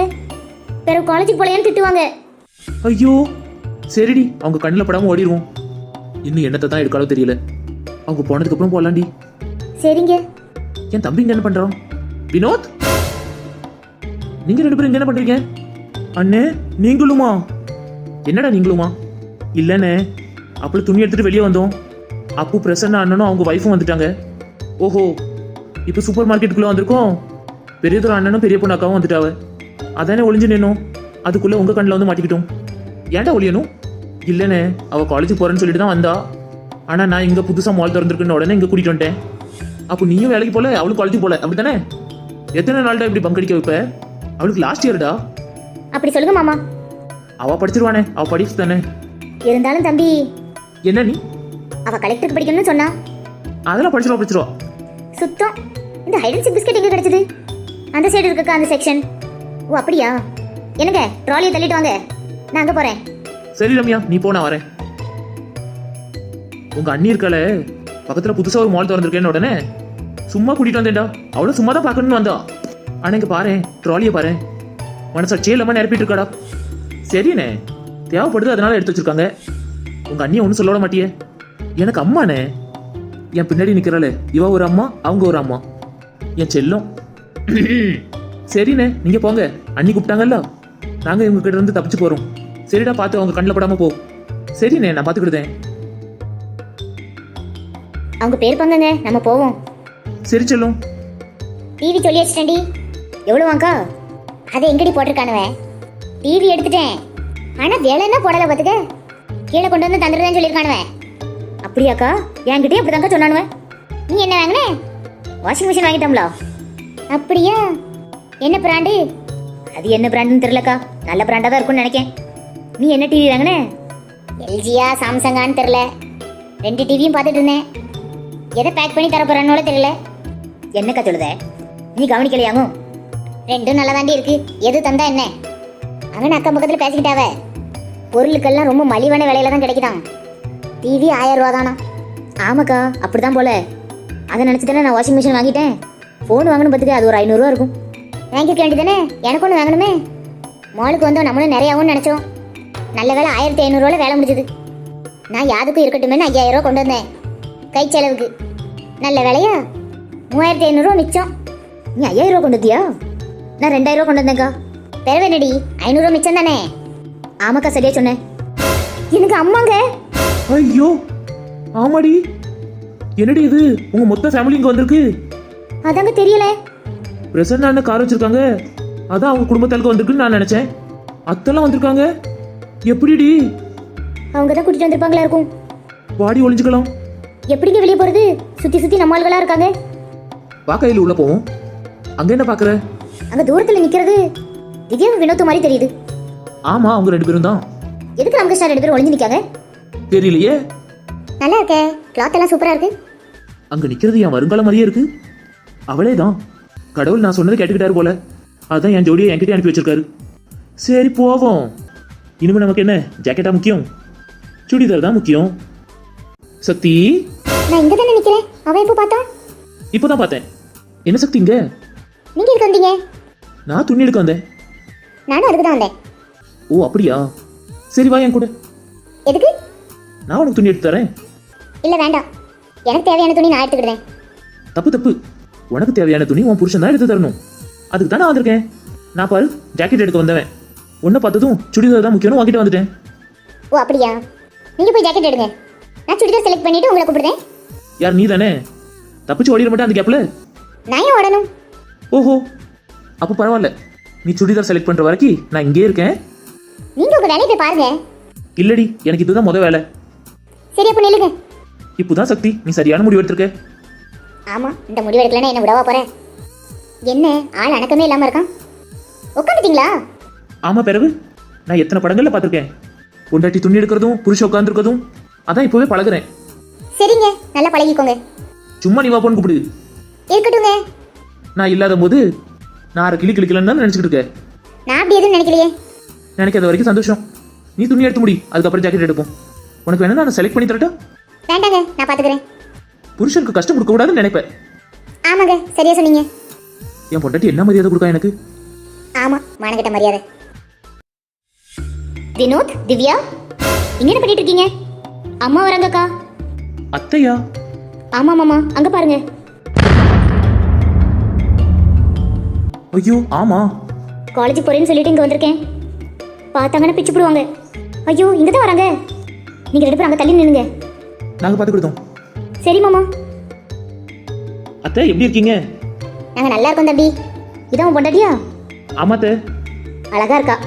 பிறகு காலேஜுக்கு போலையான்னு திட்டுவாங்க. ஐயோ சரிடி, அவங்க கண்ணில் படாம ஓடிடுவோம். இன்னும் என்னத்தை தான் எடுக்காலோ தெரியல. அவங்க போனதுக்கு அப்புறம் போலாண்டி. சரிங்க. என் தம்பி இங்க என்ன பண்றான்? வினோத், நீங்க 2 பேரும் இங்க என்ன பண்றீங்க? அண்ணே நீங்களுமா? என்னடா நீங்களுமா? இல்லண்ணே, அப்படி துணி எடுத்துட்டு வெளியே வந்தோம். அப்பு பிரசன்னா அண்ணனும் அவங்க வைஃபும் வந்துட்டாங்க. ஓஹோ, இப்போ சூப்பர் மார்க்கெட்டுக்குள்ள வந்திருக்கோம். பெரியதொரு அண்ணனும் பெரிய பொண்ணு அக்காவும் வந்துட்டாவ. அதானே ஒளிஞ்சு நின்னோம். அதுக்குள்ள உங்க கண்ணில் வந்து மாட்டிக்கிட்டோம். ஏன்டா ஒளியணும்? இல்லைண்ணே, அவ காலேஜுக்கு போறேன்னு சொல்லிட்டு தான் வந்தா. ஆனா நான் இங்க புதுசா மால் திறந்துருக்குன்னு உடனே இங்க கூட்டிட்டு வந்துட்டேன். அப்போ நீயும் வேலைக்கு போல, அவளும் காலேஜுக்கு போல, அப்படித்தானே? எத்தனை நாள்டா இப்படி பங்க் அடிக்க வைப்ப? அவளுக்கு லாஸ்ட் இயர்டா. அப்படி சொல்லுங்க மாமா. அவ படிச்சிருவானே, அவ படிப்பு தானே. இருந்தாலும் தம்பி, என்ன நீ? அவ கலெக்டருக்கு படிக்கணும்னு சொன்னா. அதெல்லாம் படிச்சிருவா. சுத்தம். இந்த ஹைட் அண்ட் சீக் பிஸ்கட் எங்க கிடைச்சது? அந்த சைடு இருக்கா அந்த செக்ஷன்? ஓ அப்படியா? என்னங்க ட்ராலியை தள்ளிட்டு வாங்க, நான் அங்க போறேன். சரி ரம்யா, நீ போ, நான் வரேன். உங்க அண்ணி இருக்காளே, பக்கத்துல புதுசா ஒரு மால் திறந்திருக்கேன்னு உடனே சும்மா கூட்டிட்டு வந்தேன்டா. அவளும் சும்மா தான் பார்க்கணும்னு வந்தா. ஆனா இங்க பாரு, ட்ராலியை பாரு, மனசாட்சியே இல்லாம நிரப்பிட்டு இருக்காடா. சரிண்ணே, தேவைப்படுது அதனால எடுத்து வச்சிருக்காங்க. உங்க அண்ணியை ஒன்றும் சொல்ல மாட்டியே. எனக்கு அம்மாண்ணே. என் பின்னாடி நிக்கிறாளே, இவ ஒரு அம்மா, அவங்க ஒரு அம்மா. என் செல்லம். சரிண்ணே, நீங்க போங்க. அண்ணி கூப்பிட்டாங்கல்ல, நாங்க இவங்க கிட்ட இருந்து தப்பிச்சு போறோம். சரிடா, பார்த்து அவங்க கண்ணில் படாம போ. சரிண்ணே, நான் பார்த்துக்கிட்டேன். அவங்க பேர் பங்கங்க, நம்ம போவோம். சரி செல்லும். டிவி சொல்லி வச்சிட்டேன்டி. எவ்வளவு வாங்கா? அதை எங்கடி போட்டிருக்கானுவன்? டிவி எடுத்துட்டேன், ஆனா வேலை என்ன போடல பார்த்துக்க. கீழே கொண்டு வந்து தந்துடுறேன்னு சொல்லியிருக்கானுவன். அப்படியாக்கா? என்கிட்டயே அப்படிதாங்க சொன்னானுவன். நீ என்ன வாங்கின? வாஷிங் மிஷின் வாங்கிட்டோம்ல. அப்படியா? என்ன பிராண்டு? அது என்ன பிராண்டுன்னு தெரியலக்கா, நல்ல பிராண்டா தான் இருக்கும்னு நினைக்கேன். நீ என்ன டிவி வாங்கின? எல்ஜியா சாம்சங்கான்னு தெரியல. 2 டிவியும் பார்த்துட்டு இருந்தேன். எதை பேக் பண்ணி தர போறானோட தெரியல. என்னக்கா சொல்லுத? நீ கவனிக்கலையாங்க? 2ம் நல்லா தாண்டி இருக்கு, எது தந்தா என்ன? அவன் அக்கம் பக்கத்துல பேசிக்கிட்டாவ. பொருளுக்கெல்லாம் ரொம்ப மலிவான விலையில தான் கிடைக்குதான். டிவி 1000 ரூபா தானா? ஆமாக்கா, அப்படிதான் போல. அதை நினைச்சுதானே நான் வாஷிங் மிஷின் வாங்கிட்டேன். ஃபோன் வாங்கணும் பார்த்துக்க, அது ஒரு 500 ரூபா இருக்கும். வாங்கிக்க வேண்டியதானே, எனக்கு ஒன்று வாங்கணுமே. மாலுக்கு வந்தோம், நம்மளும் நிறையாவும் நினைச்சோம். நல்ல வேலை 1500 ரூபாய் வேலை முடிஞ்சது. நான் யாருக்கும் இருக்கட்டுமே 5000 ரூபா கொண்டு வந்தேன் கை செலவுக்கு. நல்ல வேலையா 3500 ரூபா மிச்சம். நீ 5000 ரூபா கொண்டு வந்தியா? நான் 2000 ரூபா கொண்டு வந்தேங்க்கா. பெறவே நடி, 500 ரூபா மிச்சம் தானே? ஆமாக்கா, சரியா சொன்னேன். எனக்கு அம்மாங்க. ஐயோ ஆமாடி. என்னடி இது, உங்க மொத்த ஃபேமிலி இங்க வந்திருக்கு? அதாங்க தெரியல. பிரசன்னா அண்ணன் கார் வச்சிருக்காங்க, அதான் அவங்க குடும்பத்தாளுக்கு வந்திருக்குன்னு நான் நினைச்சேன். அத்தெல்லாம் வந்திருக்காங்க. எப்படிடி? அவங்க தான் கூட்டிட்டு வந்திருப்பாங்களா இருக்கும். வாடி ஒளிஞ்சுக்கலாம். எப்படிங்க வெளியே போறது? சுத்தி சுத்தி நம்ம ஆளுகளா இருக்காங்க. வா, கையில் உள்ள போவோம். அங்க என்ன பாக்குற? அங்க தூரத்துல நிக்கிறது திவ்யா வினோத் மாதிரி தெரியுது. ஆமா, அவங்க 2 பேரும் தான். எதுக்கு ராமகிருஷ்ணா 2 பேரும் ஒளிஞ்சு நிக்காங்க? தெரியலையே. நல்லா இருக்கே, கிளாத் எல்லாம் சூப்பரா இருக்கு. அங்க நிக்கிறது என் வருங்கால மாதிரியே இருக்கு. அவளே தான். கடவுள் நான் சொன்னதை கேட்டுக்கிட்டாரு போல, அதான் என் ஜோடியை என்கிட்ட அனுப்பி வச்சிருக்காரு. சரி போவோம். இனிமே நமக்கு என்ன ஜாக்கெட்டா முக்கியம்? சுடிதார் தான் முக்கியம். சக்தி, நான் இங்க தானே நிக்கிறேன். அவன் எப்போ பார்த்தா? இப்போதான் பார்த்தேன். என்ன சக்தி இங்க? நீங்க எதுக்கு வந்தீங்க? நான் துணி எடுக்க வந்தேன். நானும் அதுக்கு தான் வந்தேன். ஓ அப்படியா? சரி வா என் கூட. எதுக்கு? நான் உனக்கு துணி எடுத்து தரேன். இல்ல வேண்டாம், எனக்கு தேவையான துணி நான் எடுத்துக்கிட்டேன். தப்பு. உனக்கு தேவையான துணி உன் புருஷன் தான் எடுத்து தரணும். அதுக்கு தான் நான் வந்திருக்கேன். நான் பாரு, ஜாக்கெட் எடுக்க வந்தவன். உன்னை பார்த்ததும் சுடிதார் தான் முக்கியம்னு வாங்கிட்டு வந்துட்டேன். ஓ அப்படியா? நீங்க போய் ஜாக்கெட் எடுங்க, நான் சுடிதார் செலக்ட் பண்ணிட்டு உங்களை கூப்பிடுறேன். யார், நீ தானே? தப்பிச்சு ஓடிட மாட்டேன் அந்த கேப்ல. நான் ஏன் ஓடணும்? ஓஹோ, அப்போ பரவாயில்ல. நீ சுடிதார் செலக்ட் பண்ற வரைக்கும் நான் இங்கே இருக்கேன். நீங்க உங்க வேலையை போய் பாருங்க. இல்லடி, எனக்கு இதுதான் முத வேலை. சரி அப்ப நில்லுங்க. இப்போதான் சக்தி நீ சரியான முடிவு எடுத்திருக்க. ஆமா, இந்த முடிவு எடுக்கலன்னா என்ன விடவா போறேன்? என்ன ஆள் அணக்கமே இல்லாம இருக்கான்? உட்காந்துட்டீங்களா? ஆமா, பிறகு நான் எத்தனை படங்கள்ல பார்த்திருக்கேன். பொண்டாட்டி துணி எடுக்கிறதும் புருஷ உட்காந்துருக்கிறதும். அதான் இப்போவே பழகுறேன். சரிங்க, நல்லா பழகிக்கோங்க. சும்மா நீ வா போன்னு கூப்பிடு. இருக்கட்டுங்க. நான் இல்லாத போது நான் அரை கிளி கிளிக்கலன்னு தான் நினைச்சிட்டு இருக்கேன். நான் அப்படி எதுவும் நினைக்கலையே. நினைக்காத வரைக்கும் சந்தோஷம். நீ துணி எடுத்து முடி, அதுக்கப்புறம் ஜாக்கெட் எடுப்போம். உனக்கு வேணா நான் செலக்ட் பண்ணி தரட்டா? வேண்டாங்க, நான் பாத்துக்கிறேன். புருஷனுக்கு கஷ்டம் கொடுக்க கூடாதுன்னு நினைப்பேன். ஆமாங்க, சரியா சொன்னீங்க. என் பொண்டாட்டி என்ன மரியாதை கொடுக்கா எனக்கு? ஆமா, மானகிட்ட மரியாதை. வினோத், திவ்யா, இங்க என்ன பண்ணிட்டு இருக்கீங்க? அம்மா வராங்கக்கா. அத்தையா? ஆமா மாமா, அங்க பாருங்க. ஐயோ ஆமா. காலேஜ் போறேன்னு சொல்லிட்டு இங்க வந்திருக்கேன். பார்த்தாங்கன்னா பிச்சு போடுவாங்க. ஐயோ, இங்க தான் வராங்க. நீங்க 2 பேரும் அங்க தள்ளி நின்னுங்க. நாங்க பார்த்து கொடுத்தோம். சரி மாமா. அத்தை எப்படி இருக்கீங்க? நாங்க நல்லா இருக்கோம் தம்பி. இதான் உன் பொண்டாட்டியா? ஆமா அத்தை. அழகா இருக்கா.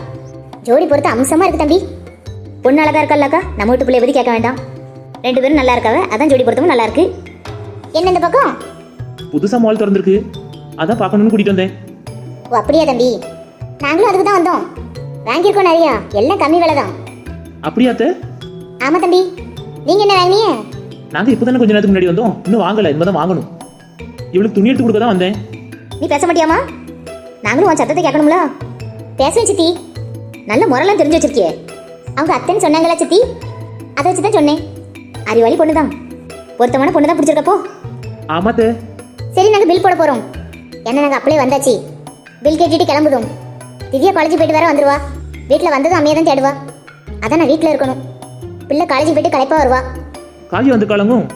ஜோடி பொறுத்து அம்சமா இருக்கு தம்பி. பொண்ணு அழகா இருக்கா? நம்ம வீட்டு பிள்ளைய பத்தி கேட்க வேண்டாம். 2 பேரும் நல்லா இருக்காவ, அதான் ஜோடி பொருத்தமும் நல்லா இருக்கு. என்ன இந்த பக்கம்? புதுசா மால் திறந்திருக்கு, அதான் பார்க்கணும்னு கூட்டிட்டு வந்தேன். ஓ அப்படியா தம்பி, நாங்களும் அதுக்கு தான் வந்தோம். வாங்கியிருக்கோம் நிறையா, எல்லாம் கம்மி விலை தான். அப்படியா அத்தை? ஆமா தம்பி. நீங்க என்ன வாங்கினீங்க? நாங்க இப்பதானே கொஞ்ச நேரத்துக்கு முன்னாடி வந்தோம், இன்னும் வாங்கல, இனிமேதான் வாங்கணும். இவளுக்கு துணி எடுத்து கொடுக்க தான் வந்தேன். நீ பேச மாட்டியாமா? நாங்களும் உன் சத்தத்தை கேட்கணும்ல. பேசுவேன் சித்தி. நல்ல முறைலாம் தெரிஞ்சு வச்சிருக்கியே. அவங்க அத்தைன்னு சொன்னாங்களா சித்தி, அதை வச்சு தான் சொன்னேன். அறிவாளி பொண்ணு தான், பொருத்தமான பொண்ணு தான் பிடிச்சிருக்கப்போ. ஆமா அத்தை. சரி, நாங்கள் பில் போட போகிறோம். என்ன நாங்கள் அப்படியே வந்தாச்சு. பில் கேட்டுட்டு கிளம்புதும். திவ்யா காலேஜ் போயிட்டு வேற வந்துருவா. வீட்டில் வந்ததும் அம்மையை தான் தேடுவா. அதான் நான் வீட்டில் இருக்கணும். பிள்ளை காலேஜ் போயிட்டு களைப்பா வருவா. காலி வந்து காலங்கும்.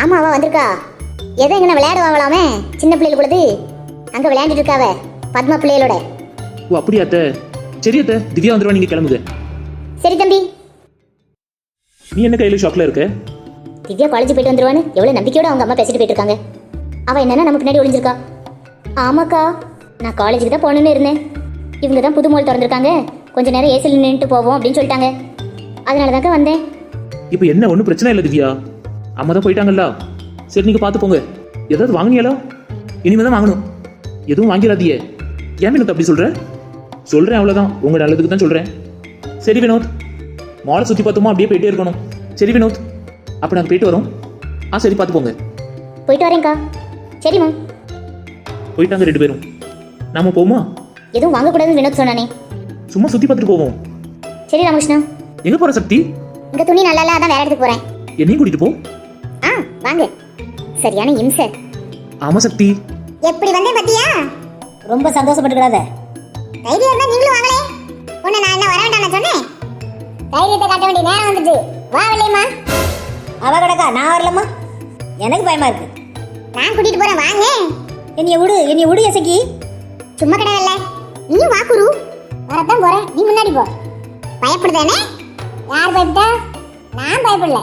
ஆமா, அவ வந்திருக்கா. ஏதோ எங்கன்னா விளையாடுவாங்களாமே, சின்ன பிள்ளைகள் கூடது. அங்கே விளையாண்டுட்டு இருக்காவ பத்மா பிள்ளைகளோட. ஓ அப்படியா அத்தை? சரி அத்தை, திவ்யா வந்துருவா, நீங்க கிளம்புங்க. சரி தம்பி. நீ என்ன கையில ஷாக்ல இருக்க? திவ்யா காலேஜ் போயிட்டு வந்துருவான்னு எவ்வளோ நம்பிக்கையோட அவங்க அம்மா பேசிட்டு போயிட்டு இருக்காங்க. அவள் என்னன்னா நம்ம பின்னாடி ஒளிஞ்சிருக்கா. ஆமாக்கா, நான் காலேஜுக்கு தான் போகணுன்னு இருந்தேன். இவங்க தான் புது மால் திறந்துருக்காங்க, கொஞ்ச நேரம் ஏசியில் நின்றுட்டு போவோம் அப்படின்னு சொல்லிட்டாங்க. அதனால தாக்கா வந்தேன். இப்போ என்ன ஒன்றும் பிரச்சனை இல்லை திவ்யா, அம்மா தான் போயிட்டாங்கல்ல. சரி நீங்க பார்த்து போங்க. ஏதாவது வாங்கினியாலோ? இனிமே தான் வாங்கணும். எதுவும் வாங்கிடாதியே. ஏன் வினோத் அப்படி சொல்றேன் அவ்வளோதான், உங்க நல்லதுக்கு தான் சொல்றேன். சரி வினோத், மாலை சுற்றி பார்த்தோமா அப்படியே போயிட்டே இருக்கணும். சரி வினோத், அப்போ நாங்கள் போயிட்டு வரோம். சரி பார்த்து போங்க. போயிட்டு வரேன்க்கா. சரிம்மா. போயிட்டாங்க 2 பேரும். நாம போமா? எதுவும் வாங்கக்கூடாதுன்னு வினோத் சொன்னானே. சும்மா சுற்றி பார்த்துட்டு போவோம். சரி ராமகிருஷ்ணா. எங்க போற சக்தி? இங்க துணி நல்லா இல்லை, அதான் வேற இடத்துக்கு போறேன். என்னையும் கூட்டிட்டு போ. வாங்க. சரியான இம்சை. ஆமா சக்தி. எப்படி வந்தேன் பத்தியா? ரொம்ப சந்தோஷப்பட்டுக்கிறாத. தைரியம் இருந்தா நீங்களும் வாங்களே. உன்னை நான் என்ன வர வேண்டாம் சொன்னேன். தைரியத்தை காட்ட வேண்டிய நேரம் வந்துட்டு. வா வெள்ளையம்மா. அவ கிடக்கா, நான் வரலம்மா. எனக்கு பயமா இருக்கு. நான் கூட்டிட்டு போறேன், வாங்க. என்னைய விடு எசக்கி. சும்மா கிடையாது. நீயும் வா குரு. வரத்தான் போறேன், நீ முன்னாடி போ. பயப்படுதானே? யார் பயப்பட்டா? நான் பயப்படல.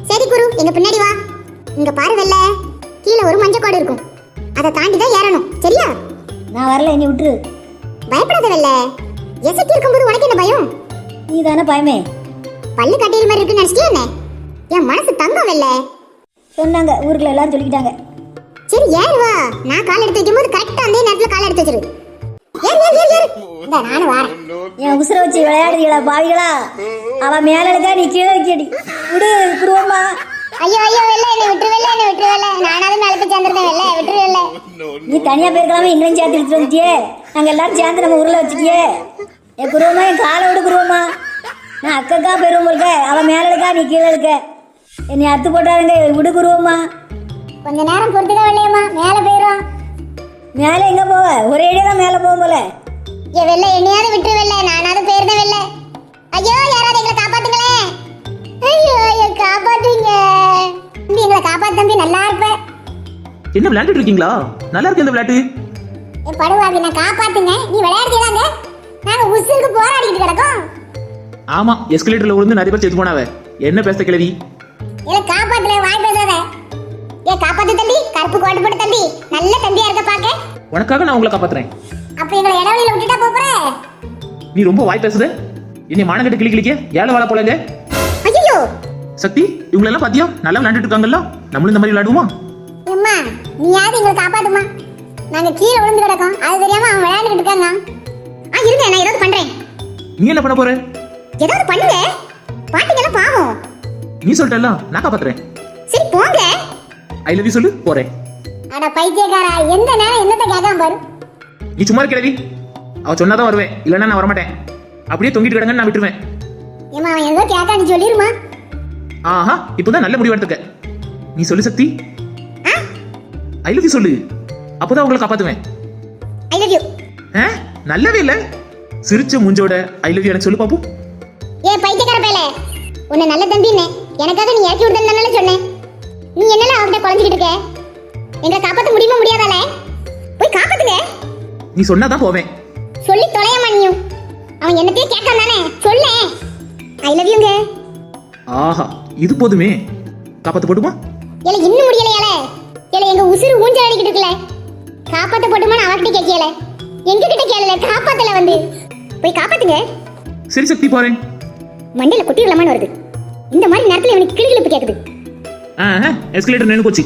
சரி குரு, எங்க பின்னாடி வா. இங்க பாரு வெள்ள, கீழே ஒரு மஞ்சள் கோடு இருக்கும், அதை தாண்டி தான் ஏறணும். சரியா? நான் வரல, என்னை விட்டுரு. பயப்படாத வெள்ள. எசக்கி இருக்கும்போது உனக்கு என்ன பயம்? நீ தானே பயமே. பல்லு கட்டியல் மாதிரி இருக்குன்னு நினைச்சிட்டியா என்ன? என் மனசு தங்கம் வெள்ள. சொன்னாங்க, ஊருக்குள்ள எல்லாரும் சொல்லிக்கிட்டாங்க. சரி ஏறு வா. நான் கால் எடுத்து வைக்கும்போது கரெக்டா அந்த நேரத்துல கால் எடுத்து வச்சிரு. நானும் வரேன். என் உசுர வச்சு விளையாடுறீங்களா பாவிகளா? அவ மேல இருக்கா, நீ கீழே வைக்கடி. விடு குருவம்மா. ஐயோ ஐயோ வெள்ள, என்னை விட்டுருவல்ல. நானாவது மேல போய் சேர்ந்துருந்தேன் வெள்ள, விட்டுருவல்ல. நீ தனியா போயிருக்கலாமே, எங்களையும் சேர்த்து எடுத்துட்டு வந்துட்டியே. நாங்க எல்லாரும் சேர்ந்து நம்ம ஊர்ல வச்சுட்டியே. என் குருவம்மா, என் காலை விடு குருவம்மா. நான் அக்கா போயிருவோம் போல்க. அவ மேல இருக்கா, நீ கீழே இருக்க. என்னை அத்து போட்டாருங்க, விடு குருவம்மா. கொஞ்ச நேரம் பொறுத்துக்க வெள்ளையம்மா, மேல போயிடும். மேல எங்க போவ? ஒரே தான் மேல போகும் போல. ஏ வெள்ள, என்னையாவது விட்டுரு வெள்ள, நானாவது போயிருந்தேன் வெள்ள. ஐயோ, யாராவது எங்களை காப்பாத்துங்களே. ஐயோ காப்பாத்துங்க தம்பி, எங்களை காப்பாத்து தம்பி, நல்லா இருப்ப. என்ன விளையாண்டுட்டு இருக்கீங்களா? நல்லா இருக்கு இந்த விளையாட்டு. ஏ படுவாவி, நான் காப்பாத்துங்க. நீ விளையாடுறீங்க, நாங்க உசுருக்கு போராடிட்டு கிடக்கோம். ஆமா, எஸ்கலேட்டர்ல விழுந்து நிறைய பேர் செத்து போனாவ. என்ன பேச கிளவி? இல்ல காப்பாத்துல வாய் பேசாத. ஏ காப்பாத்து தம்பி, கருப்பு கோட்டு போட்டு தம்பி, நல்ல தம்பியா இருக்க பாக்க. உனக்காக நான் உங்களை காப்பாத்துறேன். அப்ப எங்களை இடவெளியில விட்டுட்டா போற? நீ ரொம்ப வாய் பேசுத. என்னை மானங்கட்ட கிளிக்க ஏழை வாழ போலங்க. ஐயோ சக்தி, இவங்களெல்லாம் பாத்தியா நல்லா விளையாண்டுட்டு இருக்காங்கல்ல, நம்மளும் இந்த மாதிரி விளையாடுவோமா? அம்மா, நீயாவது எங்களை காப்பாத்துமா. நாங்க கீழே விழுந்து கிடக்கோம், அது தெரியாம அவன் விளையாண்டுட்டு இருக்காங்க. இருங்க, நான் ஏதாவது பண்றேன். நீ என்ன பண்ண போற? ஏதாவது பண்ணுங்க. பாத்தீங்கன்னா பாவம். நீ சொல்லிட்டல, நான் காப்பாத்துறேன். சரி போங்க. ஐ லவ் யூ சொல்லு, போறேன். அட பைத்தியக்காரா, எந்த நேரம் என்னத்த கேட்காம பாரு. நீ சும்மா கிளவி. அவ சொன்னாதான் வருவேன், இல்லைன்னா நான் வரமாட்டேன். அப்படியே தொங்கிட்டு கிடங்கன்னு நான் விட்டுருவேன். ஏமா, அவன் ஏதோ கேட்டா நீ சொல்லிருமா. ஆஹா இப்போதான் நல்ல முடிவு எடுத்துக்க. நீ சொல்லு சக்தி. ஐ லவ் யூ சொல்லு, அப்போதான் உங்களை காப்பாத்துவேன். I love you. நல்லாவே இல்ல, சிரிச்ச மூஞ்சோட ஐ லவ் யூ எனக்கு சொல்லு பாப்போம். ஏ பைத்தியக்கார பேல, உன்னை நல்ல தம்பின்னு எனக்காக நீ இறக்கி விடுதல்னால சொன்னேன். நீ என்னல அவகிட்ட குழஞ்சிக்கிட்டு இருக்க? எங்களை காப்பாற்ற முடியுமா முடியாதால? போய் காப்பாத்துங்க. நீ சொன்னாதான் போவேன். சொல்லி தொலையம்மா நீயும். அவன் என்னத்தையும் கேட்கான் தானே, சொல்லே. ஐ லவ் யூங்க. ஆஹா இது போதுமே, காப்பாத்து போட்டுமா? ஏல இன்னும் முடியலையால? ஏல எங்க உசுறு ஊஞ்சல் அடிக்கிட்டு இருக்குல, காப்பாத்த போட்டுமான்னு அவகிட்ட கேட்கல, எங்க கிட்ட கேளல, காப்பாத்தல வந்து. போய் காப்பாத்துங்க. சரி சக்தி போறேன். மண்டையில கொட்டி விடலாமான்னு வருது. இந்த மாதிரி நேரத்துல இவனுக்கு கிளுகிளுப்பு கேக்குது. எஸ்கலேட்டர் நின்னு போச்சு.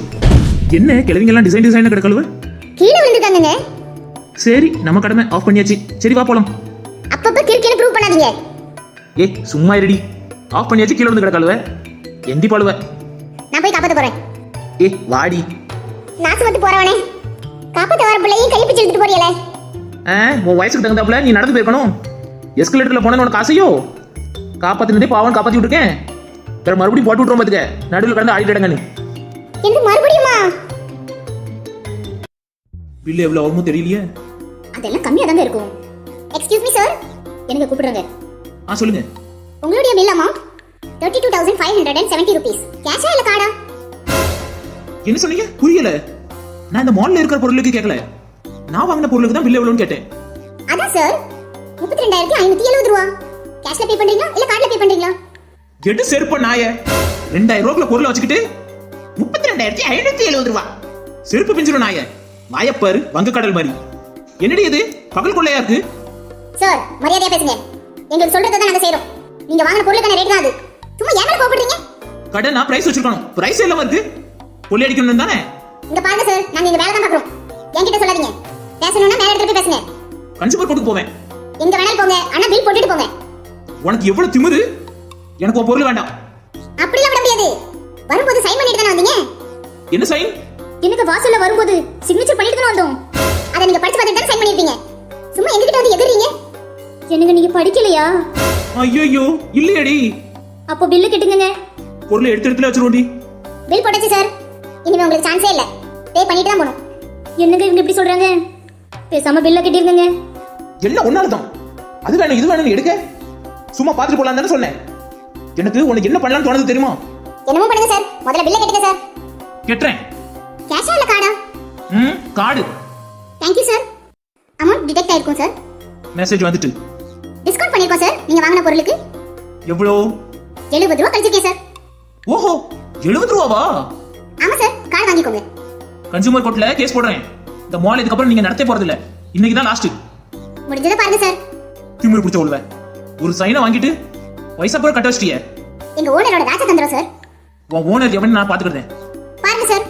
என்ன கிழவிங்க எல்லாம் டிசைன் டிசைன் கிடக்கழுவ? கீழே விழுந்துட்டாங்கங்க. சரி நம்ம கடமை ஆஃப் பண்ணியாச்சு. சரி வா போலாம். அப்பப்ப கிறுக்கின்னு ப்ரூவ் பண்ணாதீங்க. சும்மா இருடி, ஆஃப் பண்ணியாச்சு. கீழே வந்து கிடக்கழுவ எந்தி பாழுவ. நான் போய் காப்பாத்த போறேன். வாடி. நாசு வந்து போறவனே, காப்பாத்த வர பிள்ளையும் கைப்பிச்சு எடுத்துட்டு போறியல. உன் வயசுக்கு தகுந்தாப்புல நீ நடந்து போயிருக்கணும். எஸ்கலேட்டர்ல போனேன்னு உனக்கு ஆசையோ? காப்பாத்தினதே பாவன் காப்பாத்தி விட்டுருக்கேன். வேற மறுபடியும் போட்டு விட்டுறோம் பாத்துக்க. நடுவில் கடந்து ஆடிட்டு இடங்க. நீ எந்த மறுபடியுமா? பில்லு எவ்வளவு ஆகுமோ தெரியலையே. அதெல்லாம் கம்மியா தாங்க இருக்கும். எக்ஸ்கியூஸ் மீ சார், எனக்கு கூப்பிடுறாங்க. சொல்லுங்க. உங்களுடைய பில் அமௌண்ட் 32,570 rupees. கேஷா இல்ல கார்டா? என்ன சொன்னீங்க? புரியல. நான் இந்த மால்ல இருக்கிற பொருளுக்கு கேட்கல, நான் வாங்கின பொருளுக்கு தான் பில் எவ்வளவுன்னு கேட்டேன். அதான் சார் 32,570 ரூபா. கேஷ்ல பே பண்றீங்களா இல்ல கார்ட்ல பே பண்றீங்களா? எட்டு செருப்ப நாயே, 2000 ரூபாய்க்குள்ள பொருளை வச்சுக்கிட்டு 32,570 ரூபா. செருப்பு பிஞ்சிரும் நாயே. வாயப்பாரு வங்க கடல் மாதிரி. என்னடி இது பகல் கொள்ளையா இருக்கு? சார் மரியாதையா பேசுங்க. எங்களுக்கு சொல்றதை தான் நாங்க செய்றோம். நீங்க வாங்குற பொருளுக்கான ரேட் தான் அது. சும்மா ஏன் மேல கோபப்படுறீங்க? கடை நான் பிரைஸ் வச்சிருக்கணும், பிரைஸ் எல்லாம் இருக்கு. கொள்ளை அடிக்கணும் தானே? இங்க பாருங்க சார், நாங்க இங்க வேலை தான் பார்க்கறோம். என்கிட்ட சொல்லாதீங்க. பேசணும்னா மேல எடுத்து போய் பேசுங்க. கன்சூமர் கோர்ட்டுக்கு போவேன். எங்க வேணாலும் போங்க, ஆனா பில் போட்டுட்டு போங்க. உனக்கு எவ்வளவு திமிரு? எனக்கு ஒரு பொருள் வேண்டாம். அப்படிலாம் விட முடியாது. வரும்போது சைன் பண்ணிட்டு தானே வந்தீங்க. என்ன சைன்? எனக்கு வாசல்ல வரும்போது சிக்னேச்சர் பண்ணிட்டு தானே வந்தோம். அத நீங்க படிச்சு பார்த்துட்டு தான் சைன் பண்ணிருப்பீங்க. சும்மா எங்ககிட்ட வந்து எதிர்றீங்க. என்னங்க நீங்க படிக்கலையா? ஐயோ இல்லையடி. அப்போ பில்லு கட்டுங்க. பொருளை எடுத்து எடுத்துல வச்சிரோடி. பில் போட்டாச்சு சார். இனிமே உங்களுக்கு சான்ஸே இல்ல. பே பண்ணிட்டு தான் போணும். என்னங்க இவங்க இப்படி சொல்றாங்க? பேசாம பில்ல கட்டிருங்க. எல்லாம் ஒன்னால தான். அது வேணும் இது வேணும் எடுக்க. சும்மா பாத்துட்டு போலாம் தானே சொன்னேன். எனக்கு உனக்கு என்ன பண்ணலாம்னு தோணுது தெரியுமா? என்னமோ பண்ணுங்க சார். முதல்ல பில்ல கட்டுங்க சார். கட்டுறேன். கேஷா இல்ல கார்டா? Card. Thank you sir. Amount detect ஆயிருக்கும் சார். மெசேஜ் வந்துட்டு. டிஸ்கவுண்ட் பண்ணிருக்கோம் சார். நீங்க வாங்குன பொருளுக்கு எவ்வளோ? 70 ரூபாய் கழிச்சிருக்கேன் சார். ஓஹோ 70 ரூபாவா? ஆமா சார், கார்டு வாங்கிக்கோங்க. கன்சூமர் கோர்ட்ல கேஸ் போடுறேன். இந்த மால் இதுக்கு அப்புறம் நீங்க நடத்தே போறது இல்ல. இன்னைக்கு தான் லாஸ்ட். முடிஞ்சத பாருங்க சார். திமிரு பிடிச்ச உள்வ. ஒரு சைனை வாங்கிட்டு பைசா பூரா கட்ட வச்சிட்டியே. எங்க ஓனரோட ராஜ தந்திரம் சார். உன் ஓனர் எவன்னு நான் பாத்துக்கிறேன். பாருங்க சார்.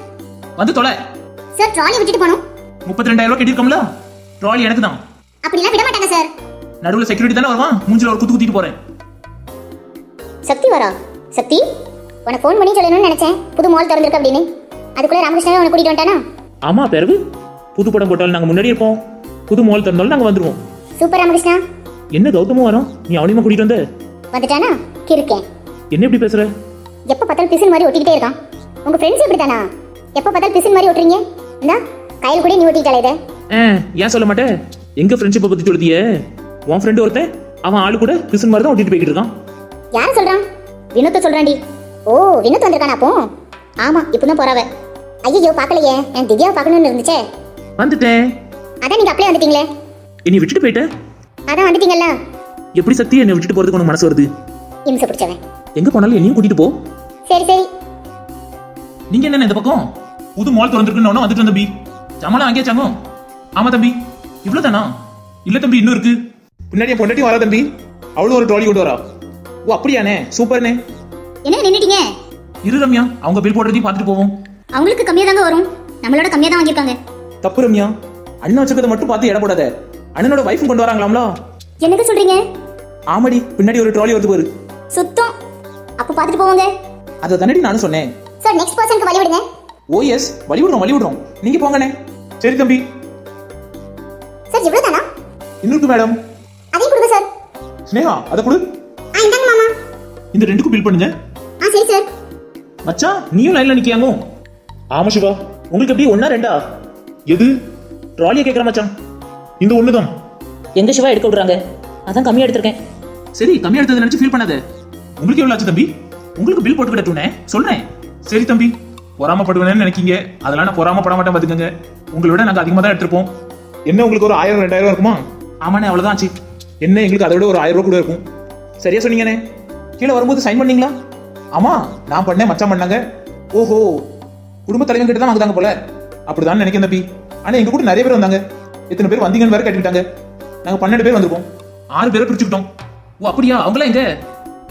வந்து தொலை. சார் ட்ராலி விட்டுட்டு போணும். 32,000 ரூபாய் கட்டிருக்கோம்ல, ட்ராலி எனக்கு தான். அப்படிலாம் விட மாட்டாங்க சார். நடுவுல செக்யூரிட்டி தானே வருவான். மூஞ்சில ஒரு குத்து குத்திட்டு போறேன். சக்தி வரா? சக்தி உன ஃபோன் பண்ணி சொல்லணும்னு நினைச்சேன். புது மால் திறந்திருக்கு அப்படின்னு. அதுக்குள்ள ராமகிருஷ்ணன் உன கூட்டிட்டு வந்துட்டானா? ஆமா பிறகு புது படம் போட்டாலும் நாங்க முன்னாடி இருப்போம். புது மால் திறந்தாலும் நாங்க வந்துருவோம். சூப்பர் ராமகிருஷ்ணா. என்ன கௌதமும் வரோம், நீ அவனையுமா கூட்டிட்டு வந்த? வந்துட்டானா? கிறுக்கேன். என்ன இப்படி பேசுற? எப்ப பார்த்தாலும் பிசின் மாதிரி ஒட்டிக்கிட்டே இருக்கான். உங்க ஃப்ரெண்ட்ஸ் இப்படி தானா? எப்ப பார்த்தாலும் பிசின் மாதிரி ஒட்டுறீங்க. இந்தா கையில் கூட நீ ஒட்டிட்டாலே இதை. ஏன் சொல்ல மாட்டேன்? எங்க ஃப்ரெண்ட்ஷிப்பை பத்தி சொல்லியே. உன் ஃப்ரெண்டு ஒருத்தன், அவன் ஆளு கூட பிசின் மாதிரி தான் ஒட்டிட்டு போய்கிட்டு இருக்கான். யார சொல்றான்? வினோத்த சொல்றான்டி. ஓ வினோத் வந்திருக்கானா அப்போ? ஆமா இப்பதான் போறவ. ஐயோ பார்க்கலையே, நான் திவ்யாவை பார்க்கணும்னு இருந்துச்சே. வந்துட்டேன். அதான் நீங்க அப்படியே வந்துட்டீங்களே. என்னை விட்டுட்டு போயிட்ட? அதான் வந்துட்டீங்கல்ல. எப்படி சக்தி என்னை விட்டுட்டு போறதுக்கு உனக்கு மனசு வருது? இம்சை பிடிச்சவன். எங்க போனாலும் என்னையும் கூட்டிட்டு போ. சரி சரி. நீங்க என்ன இந்த பக்கம் புது மால் திறந்துருக்குன்னு வந்துட்டு தம்பி. ஜாமான் வாங்கியாச்சாங்க? ஆமா தம்பி. இவ்வளவுதானா? இல்ல தம்பி இன்னும் இருக்கு. பின்னாடி பொண்டாட்டி வரா தம்பி. அவளும் ஒரு ட்ராலி கொண்டு வரா. ஓ அப்படியானே, சூப்பர்னே. என்ன நின்னுட்டீங்க? இரு ரம்யா, அவங்க பில் போடுறதையும் பார்த்துட்டு போவோம். அவங்களுக்கு கம்மியா தாங்க வரும், நம்மளோட கம்மியா தான் வாங்கிருக்காங்க. தப்பு ரம்யா, அண்ணன் வச்சுக்கிறத மட்டும் பார்த்து எடை போடாத. அண்ணனோட வைஃபும் கொண்டு வராங்களாம்ல. என்னங்க சொல்றீங்க? ஆமாடி, பின்னாடி ஒரு ட்ராலி வருது பாரு. சுத்தம். அப்ப பார்த்துட்டு போவோங்க. அதை தானடி நானும் சொன்னேன். சார் நெக்ஸ்ட் பர்சனுக்கு வழி விடுங்க. ஓ எஸ், வழி விடுறோம். நீங்க போங்கண்ணே. சரி தம்பி. சார் இவ்வளவுதானா? இன்னும் மேடம். அதையும் கொடுங்க சார். ஸ்னேகா அதை கொடு. இந்தாங்க மாமா. இந்த ரெண்டுக்கும் பில் பண்ணுங்க. சரி சார். மச்சான் நீயும் லைன்ல நிக்கியாங்க. ஆமா சிவா. உங்களுக்கு எப்படி ஒண்ணா ரெண்டா? எது? ட்ராலியை கேட்குற மச்சான். இந்த ஒண்ணுதான். எங்க சிவா எடுக்க விடுறாங்க, அதான் கம்மியா எடுத்திருக்கேன். சரி கம்மியா எடுத்ததை நினைச்சு ஃபீல் பண்ணாத. உங்களுக்கு எவ்வளவு ஆச்சு தம்பி? உங்களுக்கு பில் போட்டு கிடட்டுனே சொல்றேன். சரி தம்பி, பொறாமப்படுவேன்னு நினைக்கீங்க. அதெல்லாம் நான் பொறாமப்பட மாட்டேன் பாத்துக்கங்க. உங்களை விட நாங்க அதிகமா தான் எடுத்திருப்போம். என்ன உங்களுக்கு ஒரு 1000 2000 இருக்குமா? ஆமாண்ணே அவ்வளவுதான் ஆச்சு. என்ன எங்களுக்கு அதை விட ஒரு 1000 ரூபாய் கூட இருக்கும். சரியா சொன்னீங்கண்ணே. கீழே வரும்போது சைன் பண்ணீங்களா? ஆமா, நான் பண்ணேன், மச்சான் பண்ணாங்க. ஓஹோ, குடும்ப தலைவன் கிட்ட தான் வாங்குதாங்க போல. அப்படிதான் நினைக்கிறேன் தம்பி. ஆனா எங்க கூட நிறைய பேர் வந்தாங்க. எத்தனை பேர் வந்தீங்கன்னு வேற கேட்டுக்கிட்டாங்க. நாங்க 12 பேர் வந்திருக்கோம். 6 பேரை பிரிச்சுக்கிட்டோம். ஓ அப்படியா? அவங்களாம் எங்க?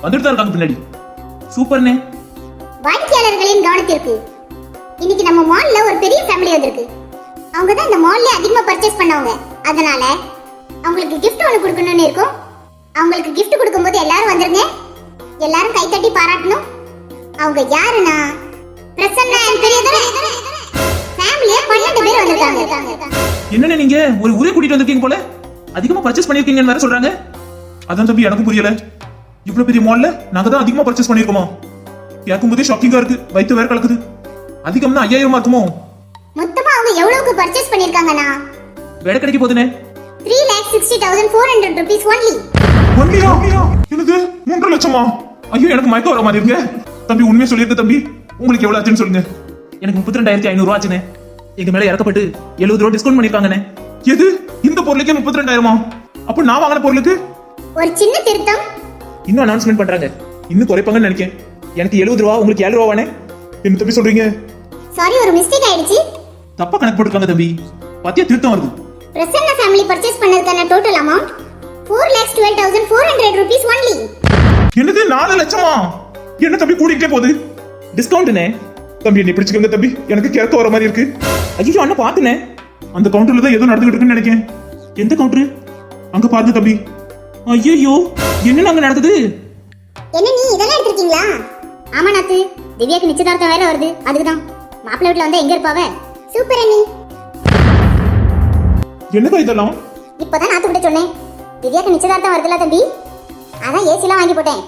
வந்துட்டு தான் இருக்காங்க பின்னாடி. சூப்பர்ண்ணே. வாடிக்கையாளர்களின் கவனத்திற்கு இன்னைக்கு நம்ம மால்ல ஒரு பெரிய ஃபேமிலி வந்திருக்கு. அவங்க தான் இந்த மால்ல அதிகமா பர்ச்சேஸ் பண்ணவங்க. அதனால அவங்களுக்கு gift ஒன்று கொடுக்கணும்னு இருக்கும். அவங்களுக்கு gift கொடுக்கும்போது எல்லாரும் வந்துருங்க. எல்லாரும் கை தட்டி பாராட்டணும். அவங்க யாருன்னா பிரசன்னா and பெரியதரே ஃபேமிலியா 12 பேர் வந்திருக்காங்க. என்னண்ணே நீங்க ஒரு ஊரே கூட்டிட்டு வந்திருக்கீங்க போல. அதிகமா பர்ச்சேஸ் பண்ணிருக்கீங்கன்னு வேற சொல்றாங்க. அதான் தம்பி எனக்கும் புரியல. இவ்வளவு பெரிய மால்ல நாங்க தான் அதிகமா பர்ச்சேஸ் பண்ணிருக்கோமா? கேட்கும்போதே ஷாக்கிங்கா இருக்கு. வயிற்று வேற கலக்குது. அதிகம்னா 5000 இருக்குமோ? மொத்தமா அவங்க எவ்வளவுக்கு பர்ச்சேஸ் பண்ணிருக்காங்கன்னா வேலை கிடைக்க போதுனே. 3,60,400 rupees only. ஒன்னியா? எனக்கு 3 லட்சமா? ஐயோ, எனக்கு மயக்கம் வர மாதிரி இருங்க. தம்பி உண்மையா சொல்லிருக்க தம்பி. உங்களுக்கு எவ்வளவு ஆச்சுன்னு சொல்லுங்க. எனக்கு 32,500 ரூபா ஆச்சுண்ணே. எங்க மேல இறக்கப்பட்டு 70 ரூபா டிஸ்கவுண்ட் பண்ணிருக்காங்கண்ணே. எது? இந்த பொருளுக்கே 32,000மா? அப்ப நான் வாங்கின பொருளுக்கு ஒரு சின்ன திருத்தம். இன்னும் அனௌன்ஸ்மெண்ட் பண்றாங்க. இன்னும் குறைப்பாங்கன்னு நினைக்கிறேன். எனக்கு 70 ரூபா, உங்களுக்கு 7 ரூபாவானே. என்ன தம்பி சொல்றீங்க? சாரி, ஒரு மிஸ்டேக் ஆயிடுச்சு. தப்பா கணக்கு போட்டுருக்காங்க தம்பி. பத்தியா திருத்தம் வருது. பிரசன்னா ஃபேமிலி பர்ச்சேஸ் பண்ணதுக்கான டோட்டல் அமௌண்ட் 4,12,400 rupees only. என்னது 4 லட்சமா? என்ன தம்பி கூடிக்கிட்டே போகுது? டிஸ்கவுண்ட்னே. தம்பி என்னை பிடிச்சுக்கோங்க தம்பி. எனக்கு கேட்க வர மாதிரி இருக்கு. ஐயோ அண்ணா பாத்துனே. அந்த கவுண்டர்ல தான் ஏதோ நடந்துகிட்டு இருக்குன்னு நினைக்கிறேன். எந்த கவுண்டரு? அங்க பாருங்க தம்பி. ஐயோ என்ன அங்க நடக்குது? என்ன நீ இதெல்லாம் எடுத்துட்டீங்களா? ஆமா நாத்து, திவ்யாக்கு நிச்சயதார்த்தம் வேற வருது. அதுக்குதான் மாப்பிள்ளை வீட்ல வந்தா எங்க இருப்பாவ? சூப்பர் அண்ணி. என்னக்கா இதெல்லாம்? இப்பதான் நாத்து கிட்ட சொன்னேன். திவ்யாக்கு நிச்சயதார்த்தம் வருதுல தம்பி, அதான் ஏசிலாம் வாங்கி போட்டேன்.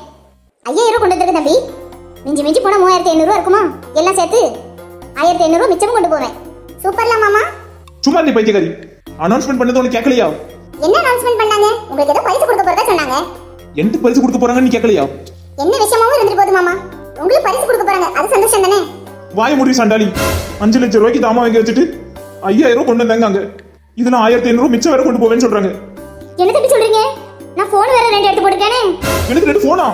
5,000 கொண்டு வந்திருக்க தம்பி. மிஞ்சி போனா 3,500 ரூபா இருக்குமா? எல்லாம் சேர்த்து 1,500 ரூபா மிச்சமும் கொண்டு போவேன். சூப்பர்ல மாமா. சும்மா நீ பைத்தியக்காரி. அனௌன்ஸ்மெண்ட் பண்ணது உனக்கு கேட்கலையா? என்ன அனௌன்ஸ்மெண்ட் பண்ணாங்க? உங்களுக்கு ஏதோ பரிசு கொடுக்க போறதா சொன்னாங்க. எனக்கு பரிசு கொடுக்க போறாங்கன்னு நீ கேட்கலையா? என்ன விஷயமாவும் இருந்துட்டு போகுது மாமா. உங்களுக்கு பரிசு கொடுக்க போறாங்க, அது சந்தோஷம் தானே? வாய முடி சண்டாளி. 5 லட்சம் ரூபாய்க்கு தாமா வாங்கி வச்சுட்டு 5,000 ரூபாய் கொண்டு வந்தாங்க. அங்க இதுல 1,500 மிச்சம் வேற கொண்டு போவேன்னு சொல்றாங்க. என்ன தம்பி சொல்றீங்க? நான் போன் வேற 2 எடுத்து போட்டுட்டேனே. எனக்கு 2 போனா?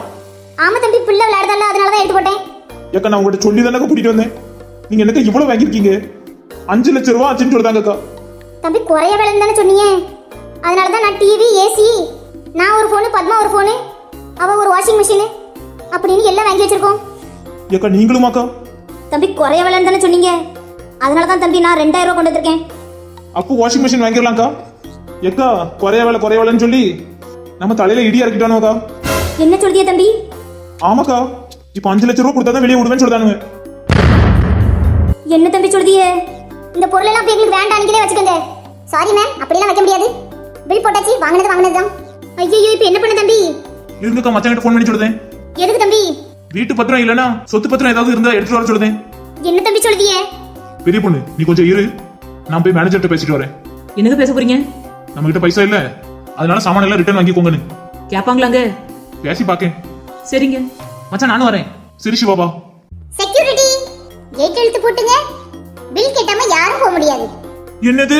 ஆமா தம்பி, பிள்ளை விளையாடுறதால அதனால தான் எடுத்து போட்டேன். ஏக்கா, நான் உங்கள்கிட்ட சொல்லி தானே கூட்டிட்டு வந்தேன். நீங்க எனக்கு இவ்வளவு வாங்கிருக்கீங்க. 5 லட்சம் ரூபாய் ஆச்சுன்னு சொல்றாங்கக்கா. தம்பி குறைய விலைன்னு தானே சொன்னீங்க. அதனால தான் நான் டிவி, ஏசி, நான் ஒரு போனு, பத்மா ஒரு போனு, அவ ஒரு வாஷிங் மிஷின் அப்படின்னு எல்லாம் வாங்கி வச்சிருக்கோம். ஏக்கா நீங்களுமாக்கா? தம்பி குறைய விலைன்னு தானே சொன்னீங்க. அதனால தான் தம்பி நான் 2,000 ரூபாய் கொண்டு வந்திருக்கேன். அப்போ வாஷிங் மிஷின் வாங்கிடலாம்க்கா. ஏக்கா குறைய வேலைன்னு சொல்லி நம்ம தலையில இடி இறக்கிட்டானுக்கா. என்ன சொல்றிய தம்பி? ஆமாக்கா, இப்ப 5 லட்சம் ரூபாய் கொடுத்தா தான் வெளியே விடுவேன்னு சொல்றானுங்க. என்ன தம்பி சொல்றிய? இந்த பொருள் எல்லாம் இப்ப எங்களுக்கு வேண்டாம், நீங்களே வச்சுக்கோங்க. சாரி மேம், அப்படிலாம் வைக்க முடியாது. பில் போட்டாச்சு, வாங்கினது தான். ஐயோ இப்போ என்ன பண்ண தம்பி? இருங்கக்கா, மச்சான் ஃபோன் பண்ணி சொல்லுதேன். எதுக்கு தம்பி? வீட்டு பத்திரம் இல்லனா சொத்து பத்திரம் ஏதாவது இருந்தா எடுத்து வர சொல்லுதேன். என்ன தம்பி சொல்றிய? பெரிய பொண்ணு நீ கொஞ்சம் இரு, நான் போய் மேனேஜர்கிட்ட பேசிட்டு வரேன். என்னது பேச போறீங்க? நம்ம கிட்ட பைசா இல்ல, அதனால சாமான எல்லாம் ரிட்டர்ன் வாங்கிக்கோங்கன்னு கேட்பாங்களாங்க. பேசி பாக்கேன். சரிங்க மச்சான், நானும் வரேன். சரி சிவாபா. செக்யூரிட்டி கேட் இழுத்து போட்டுங்க. பில் கேட்டாம யாரும் போக முடியாது. என்னது?